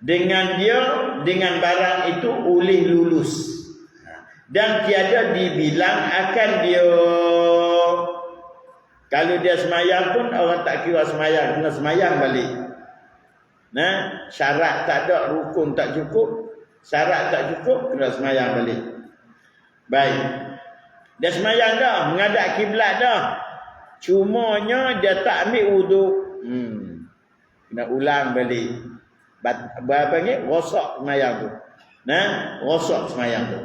dengan dia, dengan barang itu oleh lulus. Dan tiada dibilang akan dia. Kalau dia semayang pun orang tak kira semayang, kena semayang balik. Nah, syarat tak ada, rukun tak cukup, syarat tak cukup, kena semayang balik. Baik. Dia semayang dah, menghadap kiblat dah. Cumanya dia tak ambil wuduk. Kena ulang balik. Berapa ni? Rosak semayang tu. Nah, rosak semayang tu.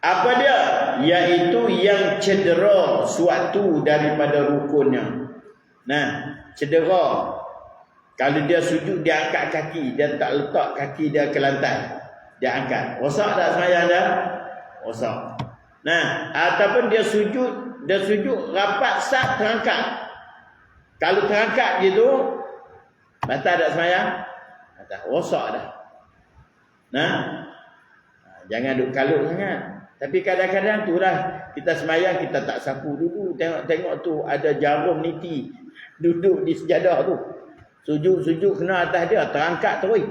Apa dia? Iaitu yang cedera suatu daripada rukunnya. Nah, cedera. Kalau dia sujud, dia angkat kaki. Dia tak letak kaki dia ke lantai. Dia angkat. Rosak tak semayang dah? Rosak. Nah, ataupun dia sujud rapat sat terangkat. Kalau terangkat gitu, batal tak semayang? Batal. Rosak dah. Nah, jangan duk kalut sangat. Tapi kadang-kadang tu lah, kita semayang, kita tak sapu dulu. Tengok tu, ada jarum niti duduk di sejadah tu. Sujud kena atas dia, terangkat terus.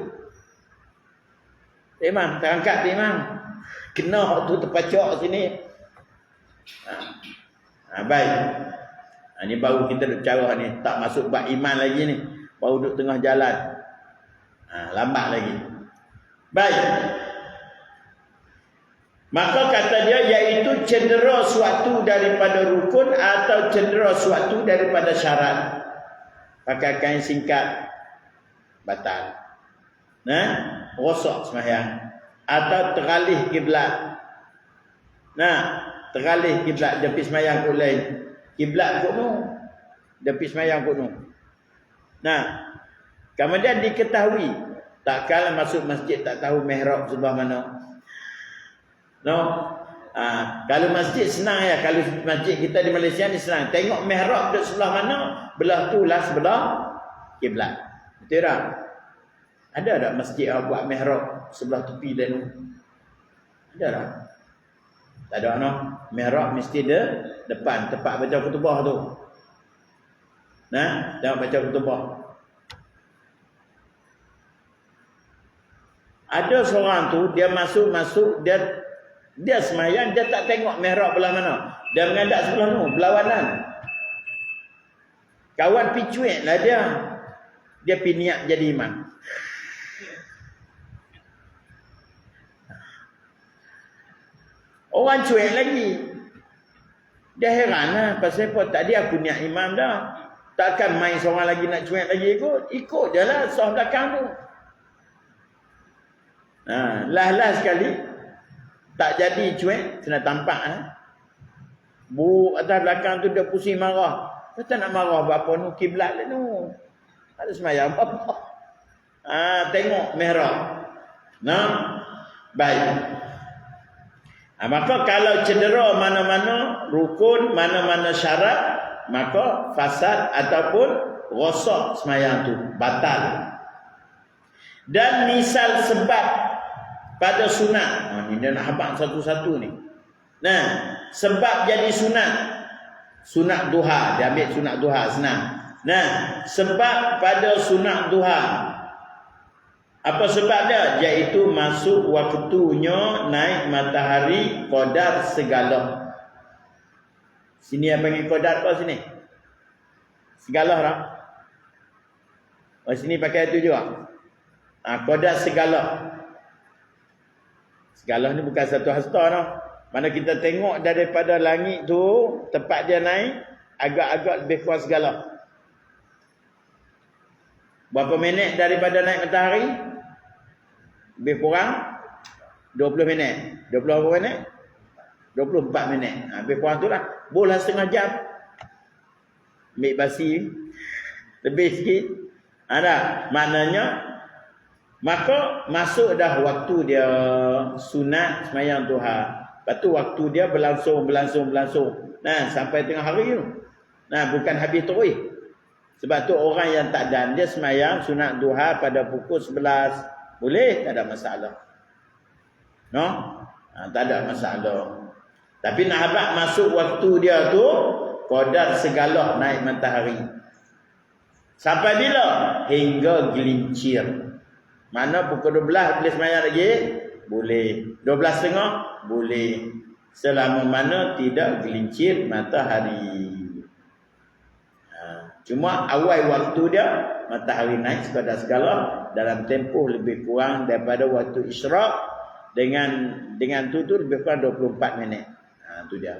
Imam, terangkat tu imam. Kena tu terpacak sini. Baik. Ni baru kita duk cara ni, tak masuk bab iman lagi ni. Baru duk tengah jalan. Lambat lagi. Baik. Maka kata dia iaitu cedera suatu daripada rukun atau cedera suatu daripada syarat. Pakai kain singkat batal. Nah, rosak sembahyang atau teralih kiblat. Nah, teralih kiblat dia pergi sembahyang kot lain. Kiblat kot tu. Dia pergi sembahyang kot tu. Nah, kemudian diketahui takkan masuk masjid tak tahu mihrab sebelah mana. No. Kalau masjid senang ya, kalau masjid kita di Malaysia ni senang. Tengok mihrab duduk sebelah mana, belah tu lah sebelah kiblat. Betul tak? Ada tak masjid yang buat mihrab sebelah tepi dia tu? Ada tak? Tak ada no. Mihrab mesti dia depan, tempat baca khutbah tu. Nah, tengok baca khutbah. Ada seorang tu dia masuk dia semayang, dia tak tengok mihrab belah mana. Dia menghadap sebelah tu, berlawanan. Kawan pi cuik lah dia. Dia pi niat jadi imam. Orang cuik lagi. Dia heran lah, pasal apa tadi aku niat imam dah. Takkan main seorang lagi nak cuik lagi ikut je lah sah belakang tu. Lah sekali tak jadi cuek, kena tampak Bu atas belakang tu dia pusing marah. Kata nak marah apa nu kiblat tu. Ada semayang apa? Tengok mihrab. Nah, baik. Maka kalau cedera mana-mana rukun, mana-mana syarat, maka fasad ataupun rosak semayang tu, batal. Dan misal sebab pada sunat. Ni dia nak habaq satu-satu ni. Nah, sebab jadi sunat. Sunat duha. Dia ambil sunat duha, senang. Nah, sebab pada sunat duha. Apa sebab dia? Iaitu masuk waktunya naik matahari qadar segala. Sini yang panggil qadar apa sini? Segala tak? Sini pakai itu juga. Qadar segala. Segala ni bukan satu hasta no. Mana kita tengok daripada langit tu, tempat dia naik, agak-agak lebih kurang segala. Berapa minit daripada naik matahari? Lebih kurang 20 minit. 20 berapa minit? 24 minit. Lebih kurang tu lah. Boleh setengah jam. Ambil basi. Lebih sikit. Ada. Maknanya, maka masuk dah waktu dia sunat semayang duha. Lepas tu waktu dia berlangsung. Nah, sampai tengah hari tu. Nah, bukan habis terus. Sebab tu orang yang tak dan dia semayang sunat duha pada pukul 11. Boleh, tak ada masalah. No? Tak ada masalah. Tapi nak habaq masuk waktu dia tu, qadar segala naik matahari. Sampai bila? Hingga gelincir. Mana pukul 12 boleh semayang lagi? Boleh. 12.30? Boleh. Selama mana tidak gelincir matahari. Cuma awal waktu dia matahari naik sekadar segala dalam tempoh lebih kurang daripada waktu isyraq dengan tu lebih kurang 24 minit. Tu dia.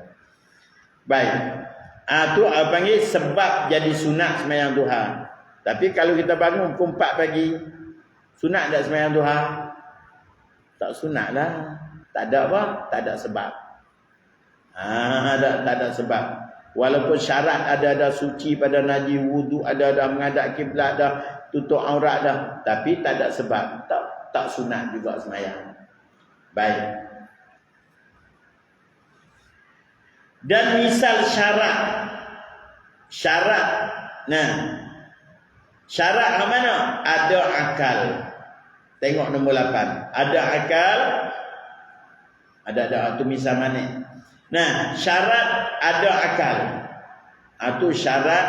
Baik. Tu panggil sebab jadi sunat sembahyang duha. Tapi kalau kita bangun pukul 4 pagi, sunat tak sembahyang duha? Tak sunat lah. Tak ada apa? Tak ada sebab. Tak ada sebab. Walaupun syarat ada suci pada najis, wudu ada menghadap kiblat dah, tutup aurat dah, tapi tak ada sebab. Tak sunat juga sembahyang. Baik. Dan misal syarat. Nah, syarat ke mana? Ada akal. Tengok nombor 8. Ada akal. Ada tu misal mana? Nah, syarat ada akal. Itu syarat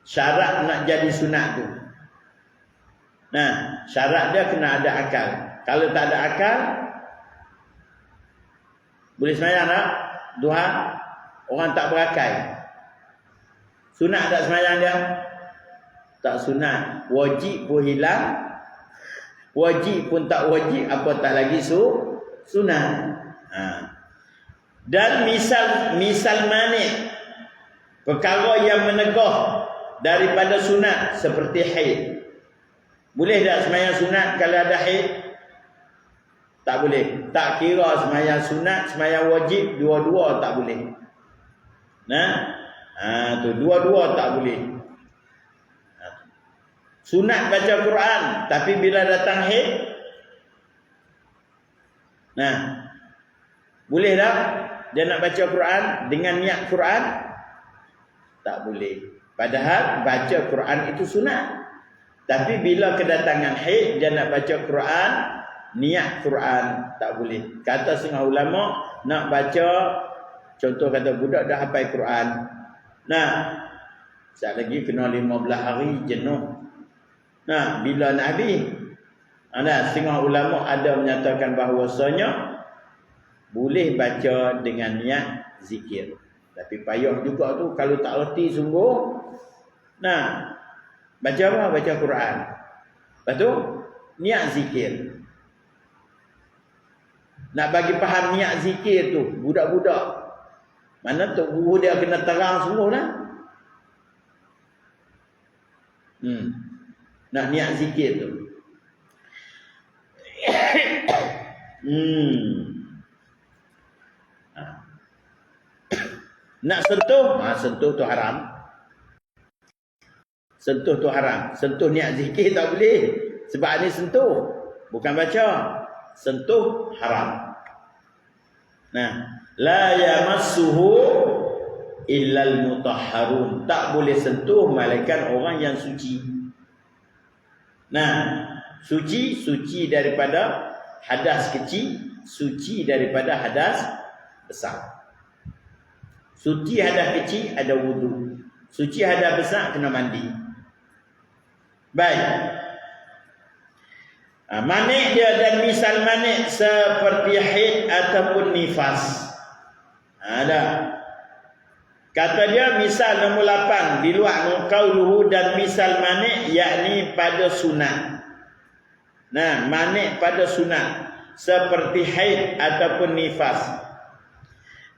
syarat nak jadi sunat tu. Nah, syarat dia kena ada akal. Kalau tak ada akal, boleh sembahyang tak? Duha, orang tak berakal. Sunat tak sembahyang dia? Tak sunat. Wajib pun hilang. Wajib pun tak wajib, apatah lagi sunat. Dan misal manik, perkara yang menegah daripada sunat seperti haid. Boleh tak sembahyang sunat kalau ada haid? Tak boleh. Tak kira sembahyang sunat, sembahyang wajib, dua-dua tak boleh. Tu dua-dua tak boleh. Sunat baca Quran, tapi bila datang haid, boleh tak dia nak baca Quran dengan niat Quran? Tak boleh. Padahal baca Quran itu sunat. Tapi bila kedatangan haid, dia nak baca Quran, niat Quran, tak boleh. Kata setengah ulama, nak baca, contoh kata budak dah hafal Quran. Sekejap lagi kena 15 hari jenuh. Bila nak habis? Setengah ulama ada menyatakan bahawasanya boleh baca dengan niat zikir. Tapi payah juga tu kalau tak reti sungguh. Baca apa? Baca Quran. Lepas tu niat zikir. Nak bagi faham niat zikir tu budak-budak. Mana tu guru dia kena terang sungguh lah. Nak niat zikir tu. Nak sentuh, sentuh tu haram. Sentuh tu haram. Sentuh niat zikir tak boleh. Sebab ni sentuh, bukan baca. Sentuh haram. La yamassuhu illal mutahharun. Tak boleh sentuh malaikat orang yang suci. Suci daripada hadas kecil, suci daripada hadas besar. Suci hadas kecil ada wudu. Suci hadas besar kena mandi. Baik. Manik dia dan misal manik seperti haid ataupun nifas. Kata dia misal nombor 8 di luar qauluhu dan misal manik yakni pada sunat. Manik pada sunat seperti haid ataupun nifas.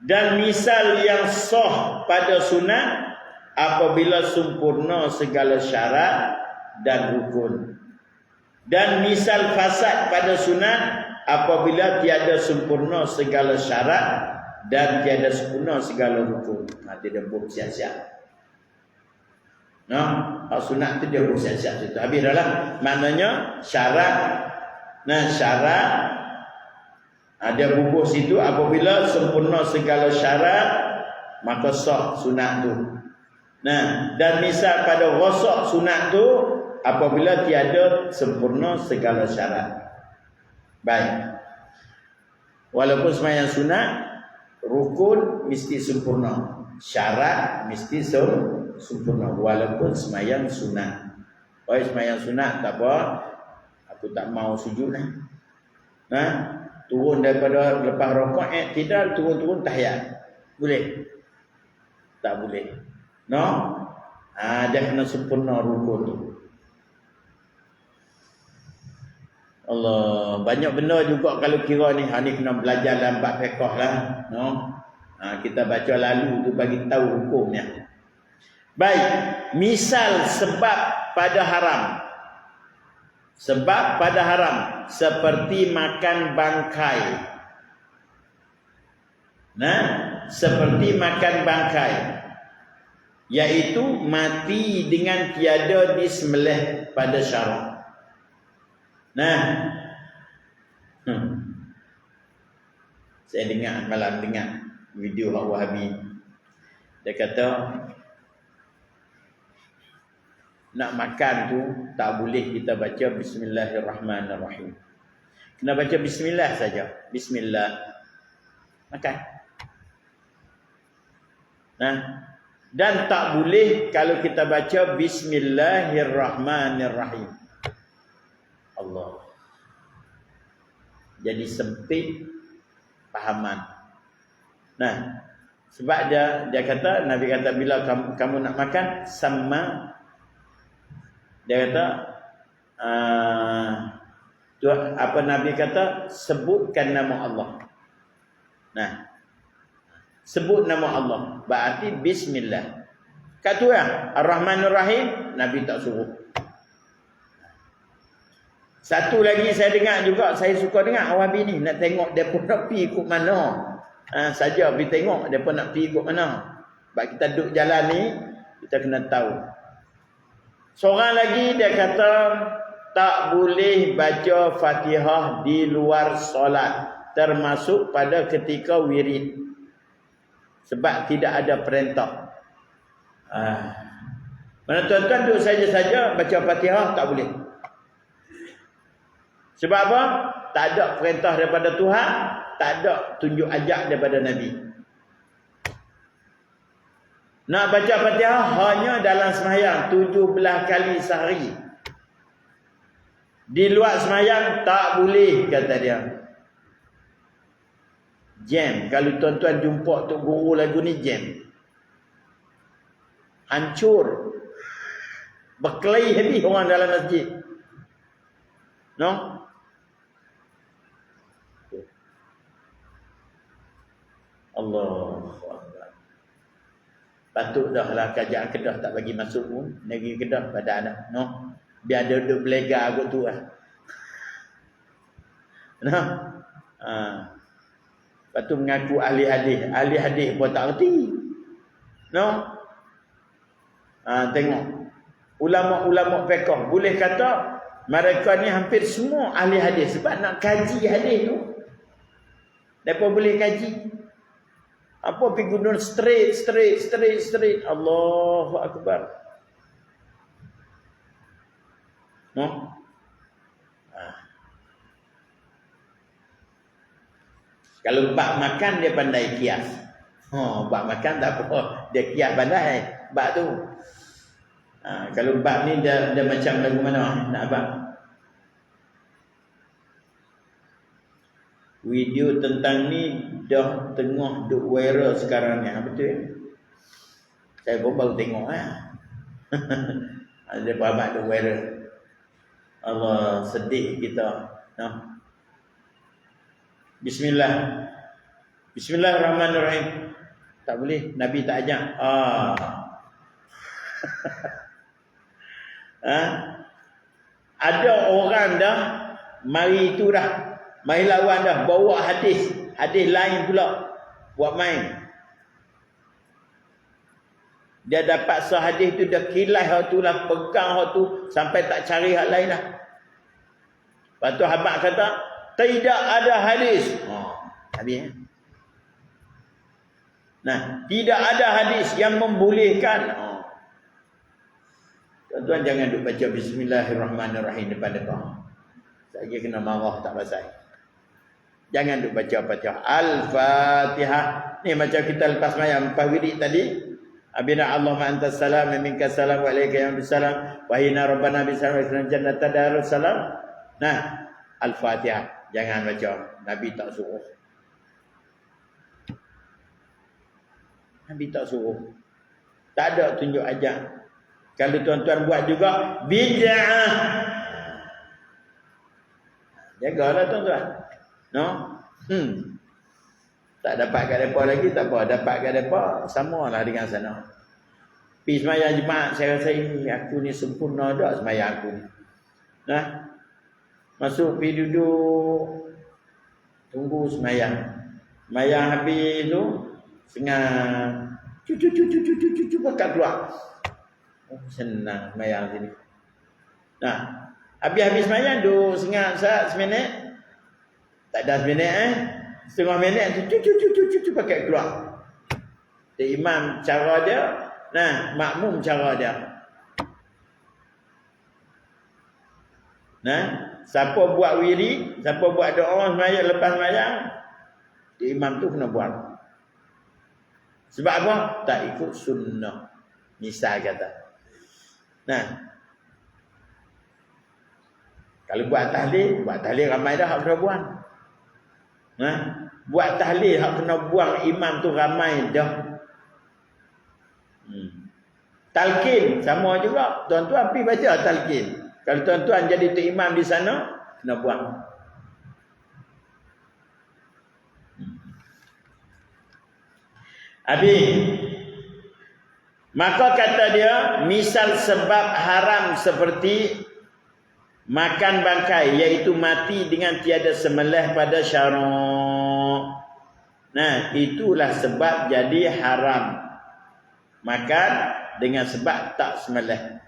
Dan misal yang sah pada sunat apabila sempurna segala syarat dan rukun. Dan misal fasad pada sunat apabila tiada sempurna segala syarat dan tiada sempurna segala rukun. Dia buat siap-siap. Sunat tu dia buat siap-siap situ. Habis dah lah. Maknanya syarat. Syarat ada bubuh situ apabila sempurna segala syarat maka sah sunat tu. Dan misal pada rosak sunat tu apabila tiada sempurna segala syarat. Baik. Walaupun sembahyang sunat, rukun mesti sempurna, syarat mesti sempurna walaupun sembahyang sunat. Sembahyang sunat tak apa, aku tak mau sujud lah. Turun daripada lepas rakaat tidak turun tahiyat. Boleh? Tak boleh. No? Dia kena sempurna rukun tu. Allah, banyak benda juga kalau kira ni kena belajar dalam bab fiqh lah, no? Kita baca lalu tu bagi tahu hukumnya. Baik, misal sebab pada haram. Sebab pada haram seperti makan bangkai. Nah, seperti makan bangkai, yaitu mati dengan tiada disembelih pada syarak. Nah, saya malam dengar video Hak Wahabi. Dia kata nak makan tu tak boleh kita baca Bismillahirrahmanirrahim. Kena baca Bismillah saja. Bismillah. Makan. Nah, dan tak boleh kalau kita baca Bismillahirrahmanirrahim. Allah. Jadi sempit pahaman. Nah, sebab dia kata, Nabi kata bila kamu nak makan sama, dia kata Nabi kata sebutkan nama Allah. Nah, sebut nama Allah berarti bismillah. Kat tu Ar-Rahmanir Rahim Nabi tak suruh. Satu lagi saya dengar juga, saya suka dengar Wahabi ni nak tengok depa nak pergi ikut mana. Saja pergi tengok depa nak pergi ikut mana. Sebab kita duduk jalan ni kita kena tahu. Seorang lagi dia kata tak boleh baca Fatihah di luar solat, termasuk pada ketika wirid. Sebab tidak ada perintah. Mana tuan-tuan duduk saja-saja baca Fatihah tak boleh. Sebab apa? Tak ada perintah daripada Tuhan, tak ada tunjuk ajak daripada Nabi. Nak baca Fatihah hanya dalam sembahyang 17 kali sehari. Di luar sembahyang tak boleh, kata dia. Jam. Kalau tuan-tuan jumpa Tok Guru lagu ni jam. Hancur. Berkelahi habis orang dalam masjid. No? Allahu Akbar. Patut dah lah kerajaan Kedah tak bagi masuk pun. Negeri Kedah pada anak. No? Biar dia duduk belegar kot tu lah. No? Lepas tu mengaku ahli hadis. Ahli hadis pun tak erti. No? Tengok. Ulama-ulama fiqh boleh kata mereka ni hampir semua ahli hadis. Sebab nak kaji hadis tu, mereka boleh kaji. Apa pergi gunung straight. Allahu Akbar. No? Kalau bab makan dia pandai kias. Bab makan tak apa. Dia kias pandai. Bab tu. Kalau bab ni dia macam lagu mana nak bab. Video tentang ni dah tengah duk viral sekarang ni. Betul ya? Saya pun baru tengok Ada apa duk viral. Allah, sedih kita. Bismillah. Bismillahirrahmanirrahim. Tak boleh, Nabi tak ajak. Ada orang dah mari itu dah. Mari lawan dah bawa hadis lain pula buat main. Dia dapat sahadis tu dah kilas hak tu lah, pegang hak tu sampai tak cari hak lain lah. Lepas tu habaq kata tidak ada hadis. Habis. Nah, tidak ada hadis yang membolehkan. Tuan-tuan jangan duk baca Bismillahirrahmanirrahim depan-depan. Saya kena marah tak pasal. Jangan duk baca Al-Fatihah. Ni macam kita lepas mayam wirid tadi. Abina Allahumma antas salam wa minkas salam wa alaika ya salam wa inna rabbana bisalam wa inna jannata darus salam. Nah, Al-Fatihah jangan baca. Nabi tak suruh. Nabi tak suruh. Tak ada tunjuk ajak. Kalau tuan-tuan buat juga bid'ah. Jagalah tuan-tuan. No? Tak dapat kat depa lagi tak apa, dapat kat depa samalah dengan sana. Pergi sembahyang jemaat, saya rasa ini aku ni sempurna dak sembahyang aku ni. Nah. Masuk pergi duduk tunggu sembahyang. Sembahyang habis tu setengah cucu bakal keluar. Oh, senang sembahyang sini. Nah, habis sembahyang duduk setengah saat seminit. Tak ada seminit setengah minit cucu pakai keluar. Imam cara dia, nah, makmum cara dia. Nah, siapa buat wirid, siapa buat doa sembahyang lepas sembahyang, imam tu kena buat. Sebab apa? Tak ikut sunnah. Misal kata. Nah, kalau buat tahlil ramai dah hak kena buang. Nah, buat tahlil hak kena buang imam tu ramai dah. Talqin sama juga. Tuan-tuan pergi baca talqin. Kalau tuan-tuan jadi tu imam di sana, kena buang. Habis. Maka kata dia, misal sebab haram seperti makan bangkai, iaitu mati dengan tiada sembelih pada syarak. Nah, itulah sebab jadi haram. Makan dengan sebab tak sembelih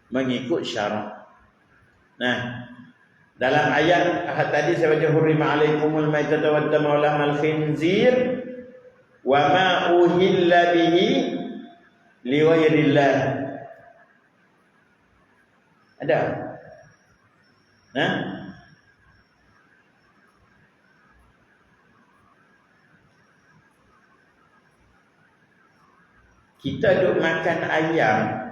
mengikut syarak. Nah, dalam ayat tadi saya baca hurrima alaikumul maitatu wad damu wa lahmal khinzir wa ma uhilla bihi liwairillah. Ada? Nah, kita duk makan ayam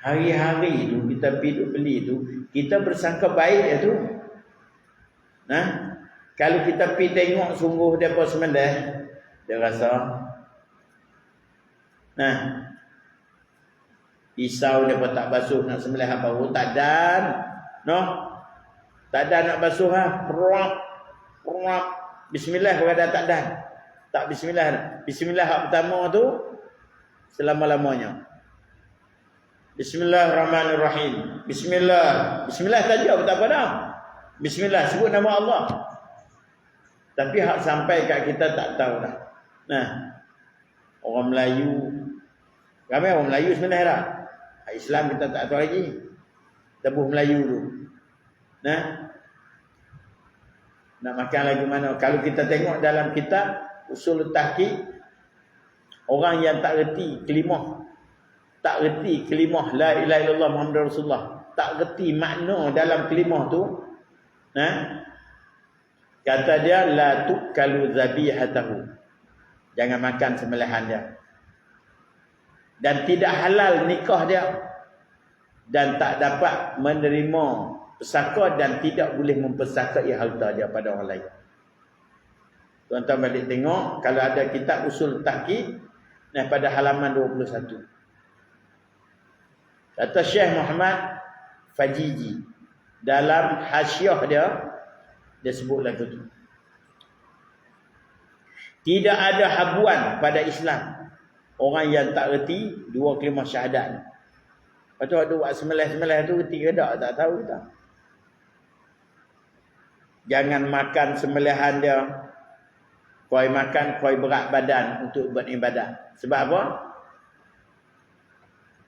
hari-hari tu, kita pergi duk beli tu, kita bersangka baik dia tu. Nah, kalau kita pergi tengok sungguh depa sembelih, dia rasa nah, pisau depa tak basuh nak sembelih apa pun tak dan, noh. Tak ada nak basuh Prok. Bismillah berada tak dan. Tak bismillah. Bismillah hak pertama tu selama-lamanya. Bismillahirrahmanirrahim. Bismillah. Bismillah saja tak apa dah. Bismillah sebut nama Allah. Tapi hak sampai kat kita tak tahu dah. Nah, orang Melayu, ramai orang Melayu sebenarnya dah. Islam kita tak tahu lagi. Tabuh Melayu tu. Nah, nak makan lagu mana? Kalau kita tengok dalam kitab Usul Tahqiq, orang yang tak reti kalimah, tak reti kalimah la ilaha illallah Muhammadur Rasulullah, tak reti makna dalam kalimah tu, nah, kata dia la tukalu zabihatahu, jangan makan sembelihan dia, dan tidak halal nikah dia, dan tak dapat menerima pesaka dan tidak boleh mempesakai harta dia pada orang lain. Tuan-tuan balik tengok kalau ada kitab Usul Tahqiq, nah, pada halaman 21. Kata Syekh Muhammad Fajiji dalam hasyiah dia sebut lagu tu. Tidak ada habuan pada Islam orang yang tak reti dua kalimah syahadat. Lepas tu ada buat sembelih-sembelih tu reti ke tak tahu kita. Jangan makan sembelihan dia. Koi makan, koi berat badan untuk beribadah. Sebab apa?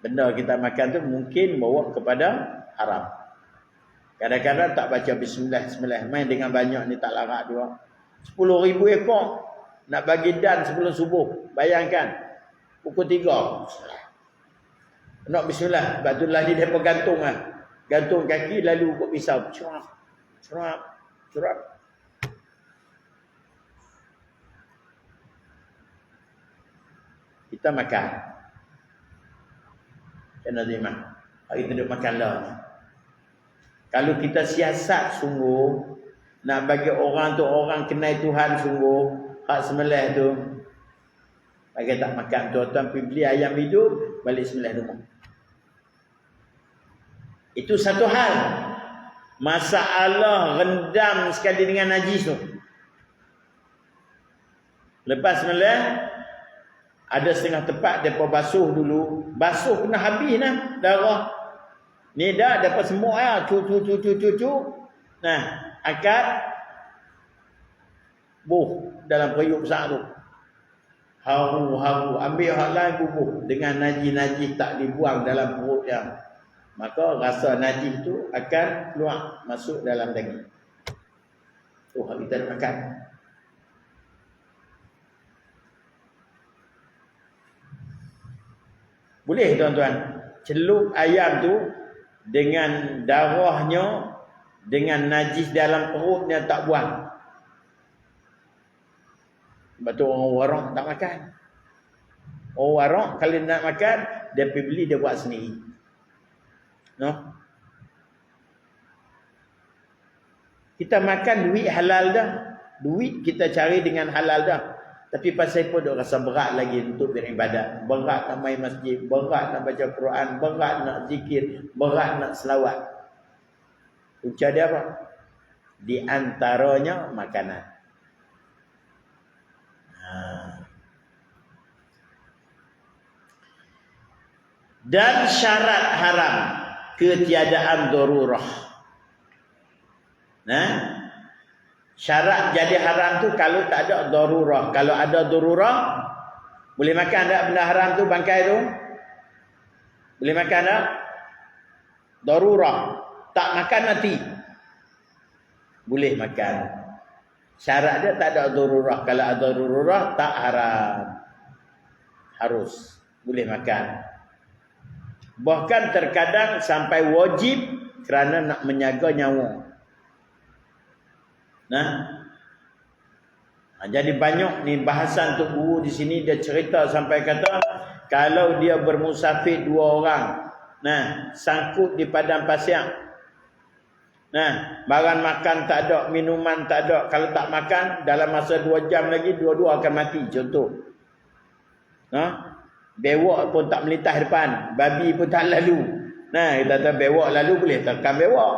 Benda kita makan tu mungkin bawa kepada haram. Kadang-kadang tak baca bismillah, main dengan banyak ni tak larat juga. 10,000 ekor nak bagi dan sebelum subuh. Bayangkan pukul 3. Nak bismillah, sebab tu lagi dia gantung lah. Gantung kaki lalu buat pisau. Cerap. Kita makan. Kena terima. Hari tu makan lah. Kalau kita siasat sungguh, nak bagi orang tu orang kenal Tuhan sungguh, hak sembelih tu, Bagi tak makan, tuan-tuan pergi beli ayam hidup, balik sembelih rumah. Itu satu hal. Masalah rendam sekali dengan najis tu. Lepas sembelih, ada setengah tempat depa basuh dulu. Basuh kena habis dah darah. Ni dah dapat semua ya, cu. Nah, akad buh dalam periuk besar tu. Haru, ambil hak lain bubuh dengan najis-najis tak dibuang dalam perut dia. Maka rasa najis tu akan keluar masuk dalam daging. Tu hak kita nak makan. Boleh tuan-tuan, celup ayam tu dengan darahnya, dengan najis dalam perutnya tak buang. Sebab tu orang warung tak makan. Orang warung kalau nak makan, dia pergi beli, dia buat sendiri. No? Kita makan duit halal dah. Duit kita cari dengan halal dah. Tapi pasal pun duk rasa berat lagi untuk beribadat. Berat nak main masjid, berat nak baca Quran, berat nak zikir, berat nak selawat. Punca dia apa? Di antaranya makanan. Dan syarat haram ketiadaan darurah. Nah, syarat jadi haram tu kalau tak ada darurah. Kalau ada darurah, boleh makan tak benda haram tu, bangkai tu? Boleh makan tak? Darurah. Tak makan mati. Boleh makan. Syarat dia tak ada darurah. Kalau ada darurah, tak haram. Harus. Boleh makan. Bahkan terkadang sampai wajib kerana nak menjaga nyawa. Nah, jadi banyak ni bahasan Tok Guru di sini, dia cerita sampai kata kalau dia bermusafir 2 orang, nah, sangkut di padang pasir. Nah, barang makan tak ada, minuman tak ada. Kalau tak makan dalam masa 2 jam lagi, dua-dua akan mati. Contoh. Nah, bewak pun tak melintas depan, babi pun tak lalu. Nah, kita kata bewak lalu boleh tekan bewak.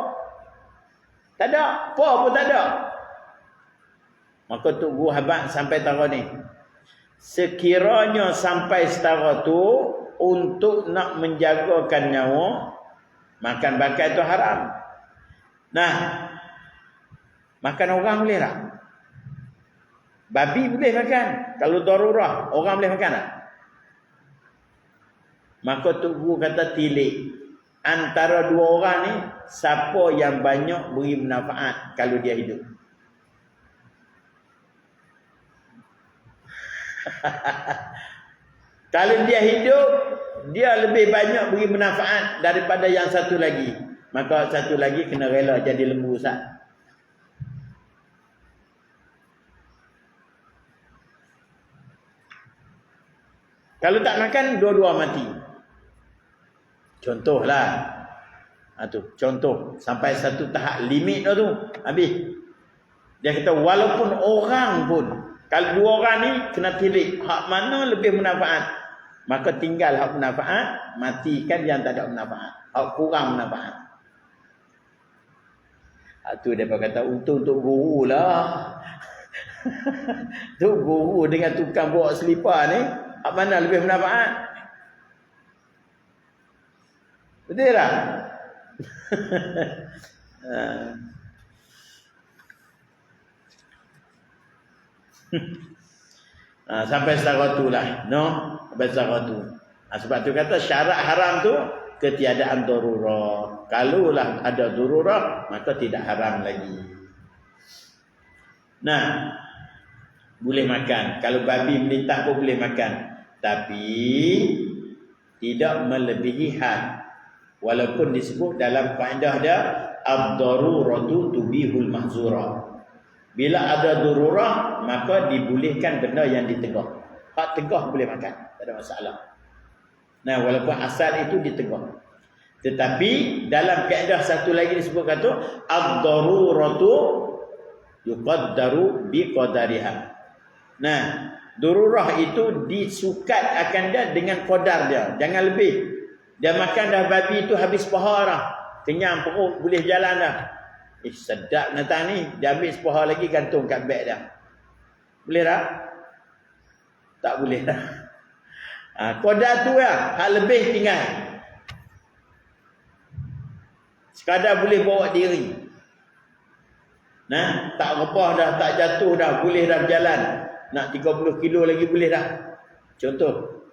Tak ada, apa pun tak ada. Maka Tok Guru Habat sampai tara ni. Sekiranya sampai setara tu untuk nak menjagakan nyawa, makan bakai tu haram. Nah, makan orang boleh tak? Babi boleh makan. Kalau darurah, orang boleh makan tak? Maka Tok Guru kata tilik. Antara 2 orang ni, siapa yang banyak beri manfaat kalau dia hidup? Kalau dia hidup, dia lebih banyak beri manfaat daripada yang satu lagi. Maka satu lagi kena rela jadi lembu Ustaz. Kalau tak makan, dua-dua mati. Contohlah. Contoh. Sampai satu tahap limit tu. Habis. Dia kata walaupun orang pun, kalau 2 orang ni kena tilik. Hak mana lebih bermanfaat? Maka tinggal hak bermanfaat, matikan yang tak ada bermanfaat. Hak kurang bermanfaat. Tu dia kata untung Tok Guru lah. Tok Guru dengan tukang bawa selipar ni, hak mana lebih bermanfaat? Betul tak? Sampai setara tu lah, no? Sampai setara tu. Sebab tu kata syarat haram tu ketiadaan darurah. Kalaulah ada darurah, maka tidak haram lagi. Nah, boleh makan. Kalau babi melintas pun boleh makan. Tapi tidak melebihi had. Walaupun disebut dalam kaedah dia ad-daruratu tubihul mahzura. Bila ada darurah, maka dibolehkan benda yang ditegah. Hak tegah boleh makan, tak ada masalah. Nah, walaupun asal itu ditegah. Tetapi dalam kaedah satu lagi disebut kata ad-daruratu yuqaddaru biqadariha. Nah, Darurah itu disukat akan dia dengan qadar dia. Jangan lebih. Dia makan dah babi itu habis paha dah. Kenyang perut, boleh jalan dah. Sedap natang ni. Dia ambil sepaha lagi gantung kat beg dia. Boleh tak? Tak boleh dah. Qadar tu lah. Hak lebih tinggal. Sekadar boleh bawa diri. Nah, tak rebah dah, tak jatuh dah, boleh dah berjalan. Nak 30 kilo lagi boleh dah. Contoh,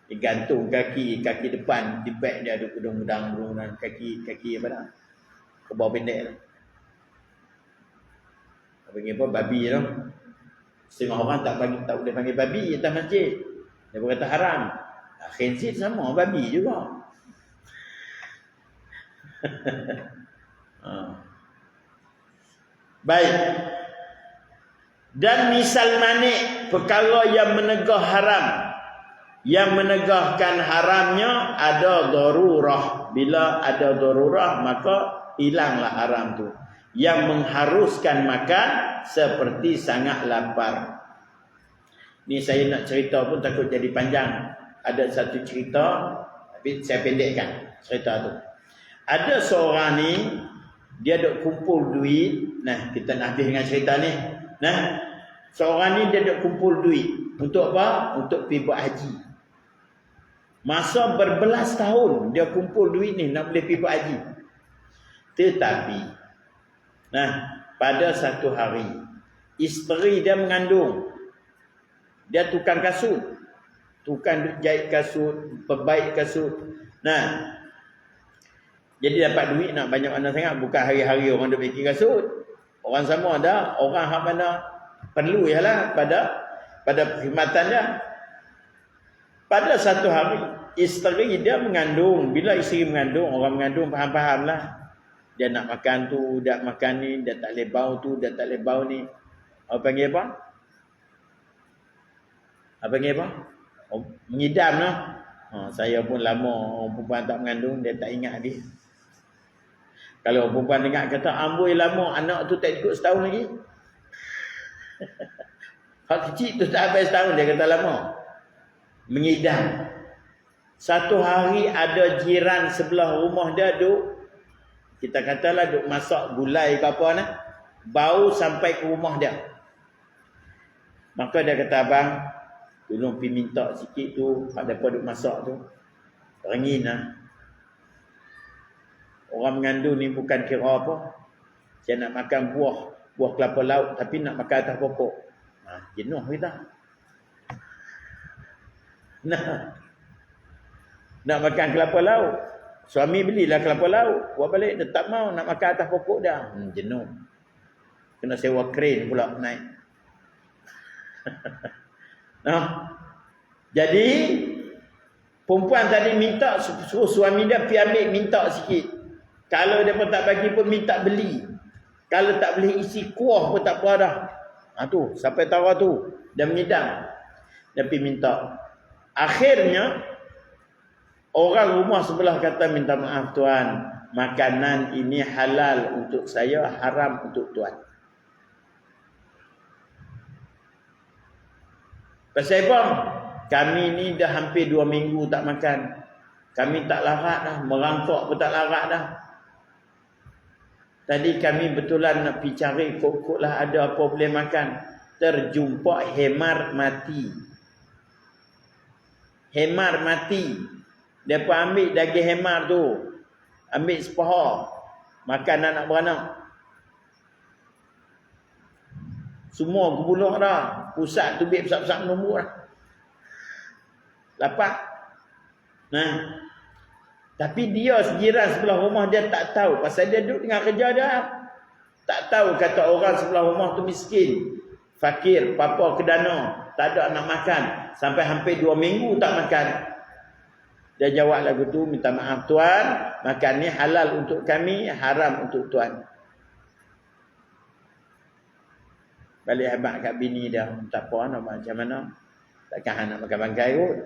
digantung kaki depan di beg dia ada kudung-kudang kaki apa dah? Kebau pendek dah. Panggil apa? Babi tu. Setengah orang tak boleh panggil babi atas masjid. Dia berkata haram. Khinzir sama, babi juga. Baik. Dan misal manik perkara yang menegah haram, yang menegahkan haramnya ada darurah. Bila ada darurah maka hilanglah haram tu. Yang mengharuskan makan seperti sangat lapar. Ni saya nak cerita pun takut jadi panjang. Ada satu cerita, tapi saya pendekkan cerita tu. Ada seorang ni, dia duk kumpul duit. Nah, kita nak habis dengan cerita ni. Nah, seorang ni dia duk kumpul duit. Untuk apa? Untuk pergi buat haji. Masa berbelas tahun dia kumpul duit ni nak boleh pergi buat haji. Tetapi, nah, pada satu hari, isteri dia mengandung. Dia tukang kasut. Tukang jahit kasut, perbaik kasut. Nah, jadi dapat duit nak banyak mana sangat. Bukan hari-hari orang duk bikin kasut. Orang sama ada, orang hak mana perlu ialah pada perkhidmatan dia. Pada satu hari, isteri dia mengandung. Bila isteri mengandung, orang mengandung faham-faham lah. Dia nak makan tu, dia makan ni, dia tak boleh bau tu, dia tak boleh bau ni. Apa panggil apa? Apa panggil apa? Oh, mengidam lah. Saya pun lama orang perempuan tak mengandung, dia tak ingat dia. Kalau orang perempuan dengar kata, amboi lama anak tu tak ikut setahun lagi. Hak kecil tu tak habis setahun, dia kata lama. Mengidam. Satu hari ada jiran sebelah rumah dia duk, kita katalah duk masak gulai ke apa ni, bau sampai ke rumah dia. Maka dia kata, abang, tolong pergi minta sikit tu, ada apa duk masak tu. Rengin lah. Orang mengandung ni bukan kira apa. Saya nak makan buah kelapa laut, tapi nak makan atas pokok. Jenuh kita. Nak makan kelapa laut. Suami belilah kelapa laut. Buat balik, dia tak mau nak makan atas pokok dah. Jenuh. Kena sewa kren pula naik. Jadi, perempuan tadi minta, suruh suami dia pergi ambil, minta sikit. Kalau dia pun tak bagi pun minta beli. Kalau tak boleh isi kuah pun tak apa dah. Tu, sampai tahu tu. Dia mengidam. Dia pergi minta. Akhirnya, orang rumah sebelah kata, minta maaf tuan. Makanan ini halal untuk saya, haram untuk tuan. Pasal apa? Kami ni dah hampir 2 minggu tak makan. Kami tak larat dah. Merangkak pun tak larat dah. Tadi kami betulan nak pergi cari kok lah ada apa boleh makan. Terjumpa hemar mati. Hemar mati. Dia pun ambil daging hemar tu. Ambil sepaha. Makan anak beranak. Semua kebuluk dah. Pusat tu biar pusat-pusat nombor dah. Lapar. Nah. Tapi dia jiran sebelah rumah dia tak tahu. Pasal dia duduk dengan kerja dia. Tak tahu kata orang sebelah rumah tu miskin. Fakir, papa kedana. Tak ada nak makan. Sampai hampir 2 minggu tak makan. Dia jawab lagu tu, minta maaf tuan. Makan ni halal untuk kami, haram untuk tuan. Balik hebat kat bini dia. Tak apa nak macam mana. Takkan nak makan bangkai kot.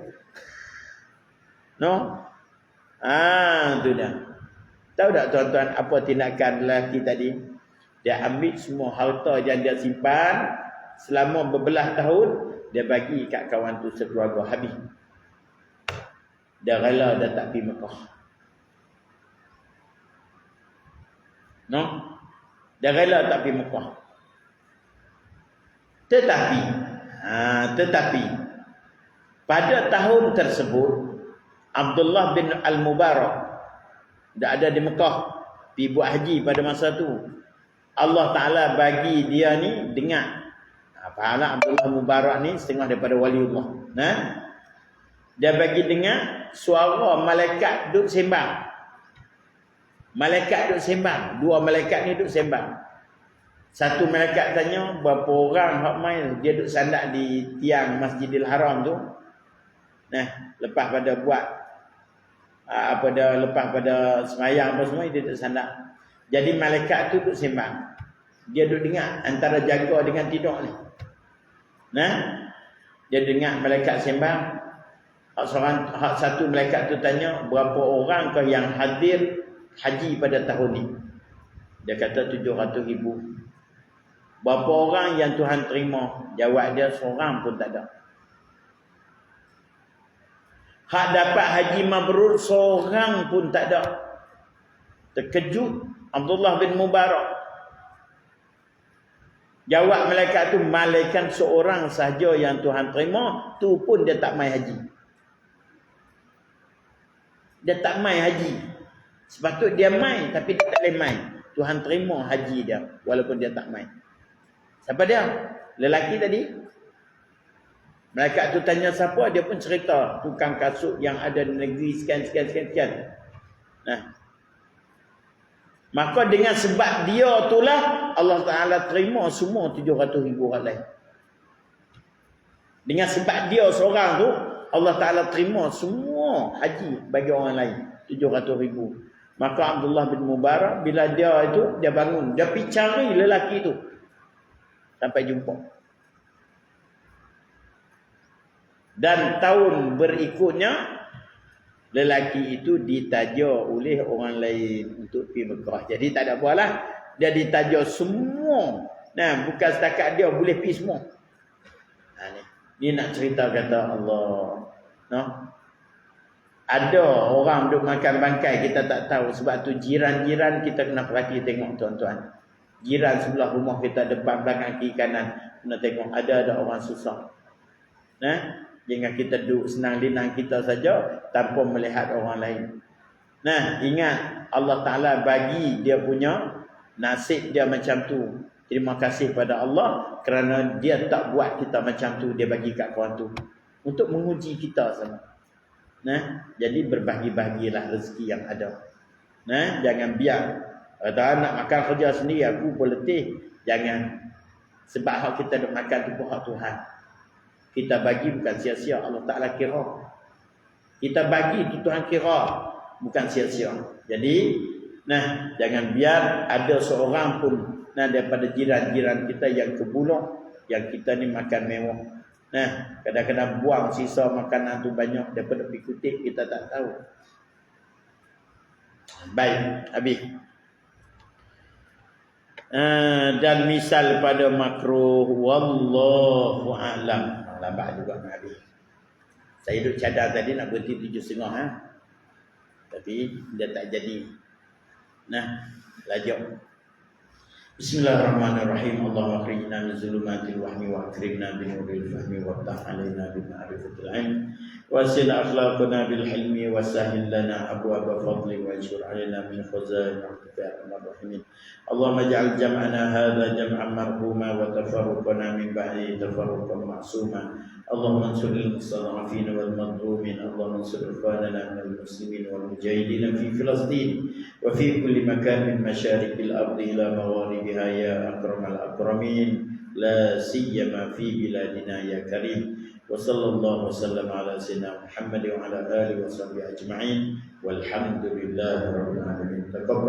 No? Tu dah. Tahu tak tuan-tuan apa tindakan lelaki tadi? Dia ambil semua harta yang dia simpan selama berbelah tahun, dia bagi kat kawan tu sekeluarga habis. Dia rela dah tak pergi Mekah. No? Dia rela tak pergi Mekah. Tetapi pada tahun tersebut Abdullah bin Al-Mubarak dah ada di Mekah, pergi buat haji pada masa tu. Allah Ta'ala bagi dia ni dengar. Pahala Abdullah Mubarak ni setengah daripada waliullah. Nah, dia bagi dengar suara malaikat duduk sembang. Malaikat duduk sembang. Dua malaikat ni duduk sembang. Satu malaikat tanya berapa orang hak main. Dia duduk sandak di tiang Masjidil Haram tu. Nah, lepas pada buat lepas pada semayang apa semua, dia duduk sandak. Jadi malaikat tu duduk sembang. Dia duduk dengar antara jaga dengan tidur ni. Nah, dia dengar malaikat sembang. Hak satu malaikat tu tanya berapa orang ke yang hadir haji pada tahun ni. Dia kata 700,000. Berapa orang yang Tuhan terima? Jawab dia seorang pun tak ada. Hak dapat haji mabrur seorang pun tak ada. Terkejut Abdullah bin Mubarak. Jawab malaikat tu, malaikat seorang sahaja yang Tuhan terima, tu pun dia tak mai haji. Dia tak mai haji. Sepatut dia mai, tapi dia tak boleh mai. Tuhan terima haji dia, walaupun dia tak mai. Siapa dia? Lelaki tadi. Malaikat tu tanya siapa, dia pun cerita. Tukang kasut yang ada di negeri sekian. Nah, maka dengan sebab dia itulah Allah Ta'ala terima semua 700,000 orang lain. Dengan sebab dia seorang tu, Allah Ta'ala terima semua haji bagi orang lain 700,000. Maka Abdullah bin Mubarak, bila dia itu, dia bangun, dia pergi cari lelaki itu sampai jumpa. Dan tahun berikutnya lelaki itu ditaja oleh orang lain untuk pergi Mekah. Jadi tak ada apalah, dia ditaja semua. Nah, bukan setakat dia boleh pergi semua. Ni nak cerita kata Allah. No? Ada orang duduk makan bangkai, kita tak tahu. Sebab tu jiran-jiran kita kena perhati tengok tuan-tuan. Jiran sebelah rumah kita, depan, belakang, kiri, kanan, kena tengok ada orang susah. Nah, jangan kita duduk senang linang kita saja tanpa melihat orang lain. Nah, ingat Allah Ta'ala bagi dia punya nasib dia macam tu. Terima kasih pada Allah kerana dia tak buat kita macam tu, dia bagi kat kawan tu untuk menguji kita sama. Nah, jadi berbahagi-bahagilah rezeki yang ada. Nah, jangan biar kata nak makan kerja sendiri aku pun letih. Jangan. Sebab hak kita nak makan tu pun hak Tuhan. Kita bagi bukan sia-sia, Allah Ta'ala kira. Kita bagi tu Tuhan kira, bukan sia-sia. Jadi, nah, jangan biar ada seorang pun daripada jiran-jiran kita yang kebulung, yang kita ni makan mewah. Nah, kadang-kadang buang sisa makanan tu banyak daripada pergi kutip, kita tak tahu. Baik, habis. Dan misal pada makruh, wallahu a'lam. Lambat juga nak habis. Saya duduk cadar tadi nak berhenti 7.30 tapi dia tak jadi. Nah, lanjut. Bismillahirrahmanirrahim. Allahumma akhrijna min zulumatil wahmi wa akrimna bi nuril fahmi wa ftah alaina bi ma'rifatil ilm wa sil akhlaqana bil hilmi wa sahhil lana abwaaba fadli wa anshur alaina min khazain rahmatika ya rahimin. Allahumma ij'al jam'ana hadha jam'an marhuma wa tafarruqana min ba'di tafarruqan ma'suma. Allahumma ansuril mustad'afin wal madhlumin. Allahumma ansur ikhwanana minal muslimin wal mujahidin fi Filastin wa fi kulli makan min masyariqil ardi ila magharibiha ya akramal akramin la siyama fi biladina ya karim. Wa sallallahu wasallam ala sayyidina Muhammad wa ala alihi wa sahbihi ajma'in walhamdulillahi rabbil alamin. Taqabbal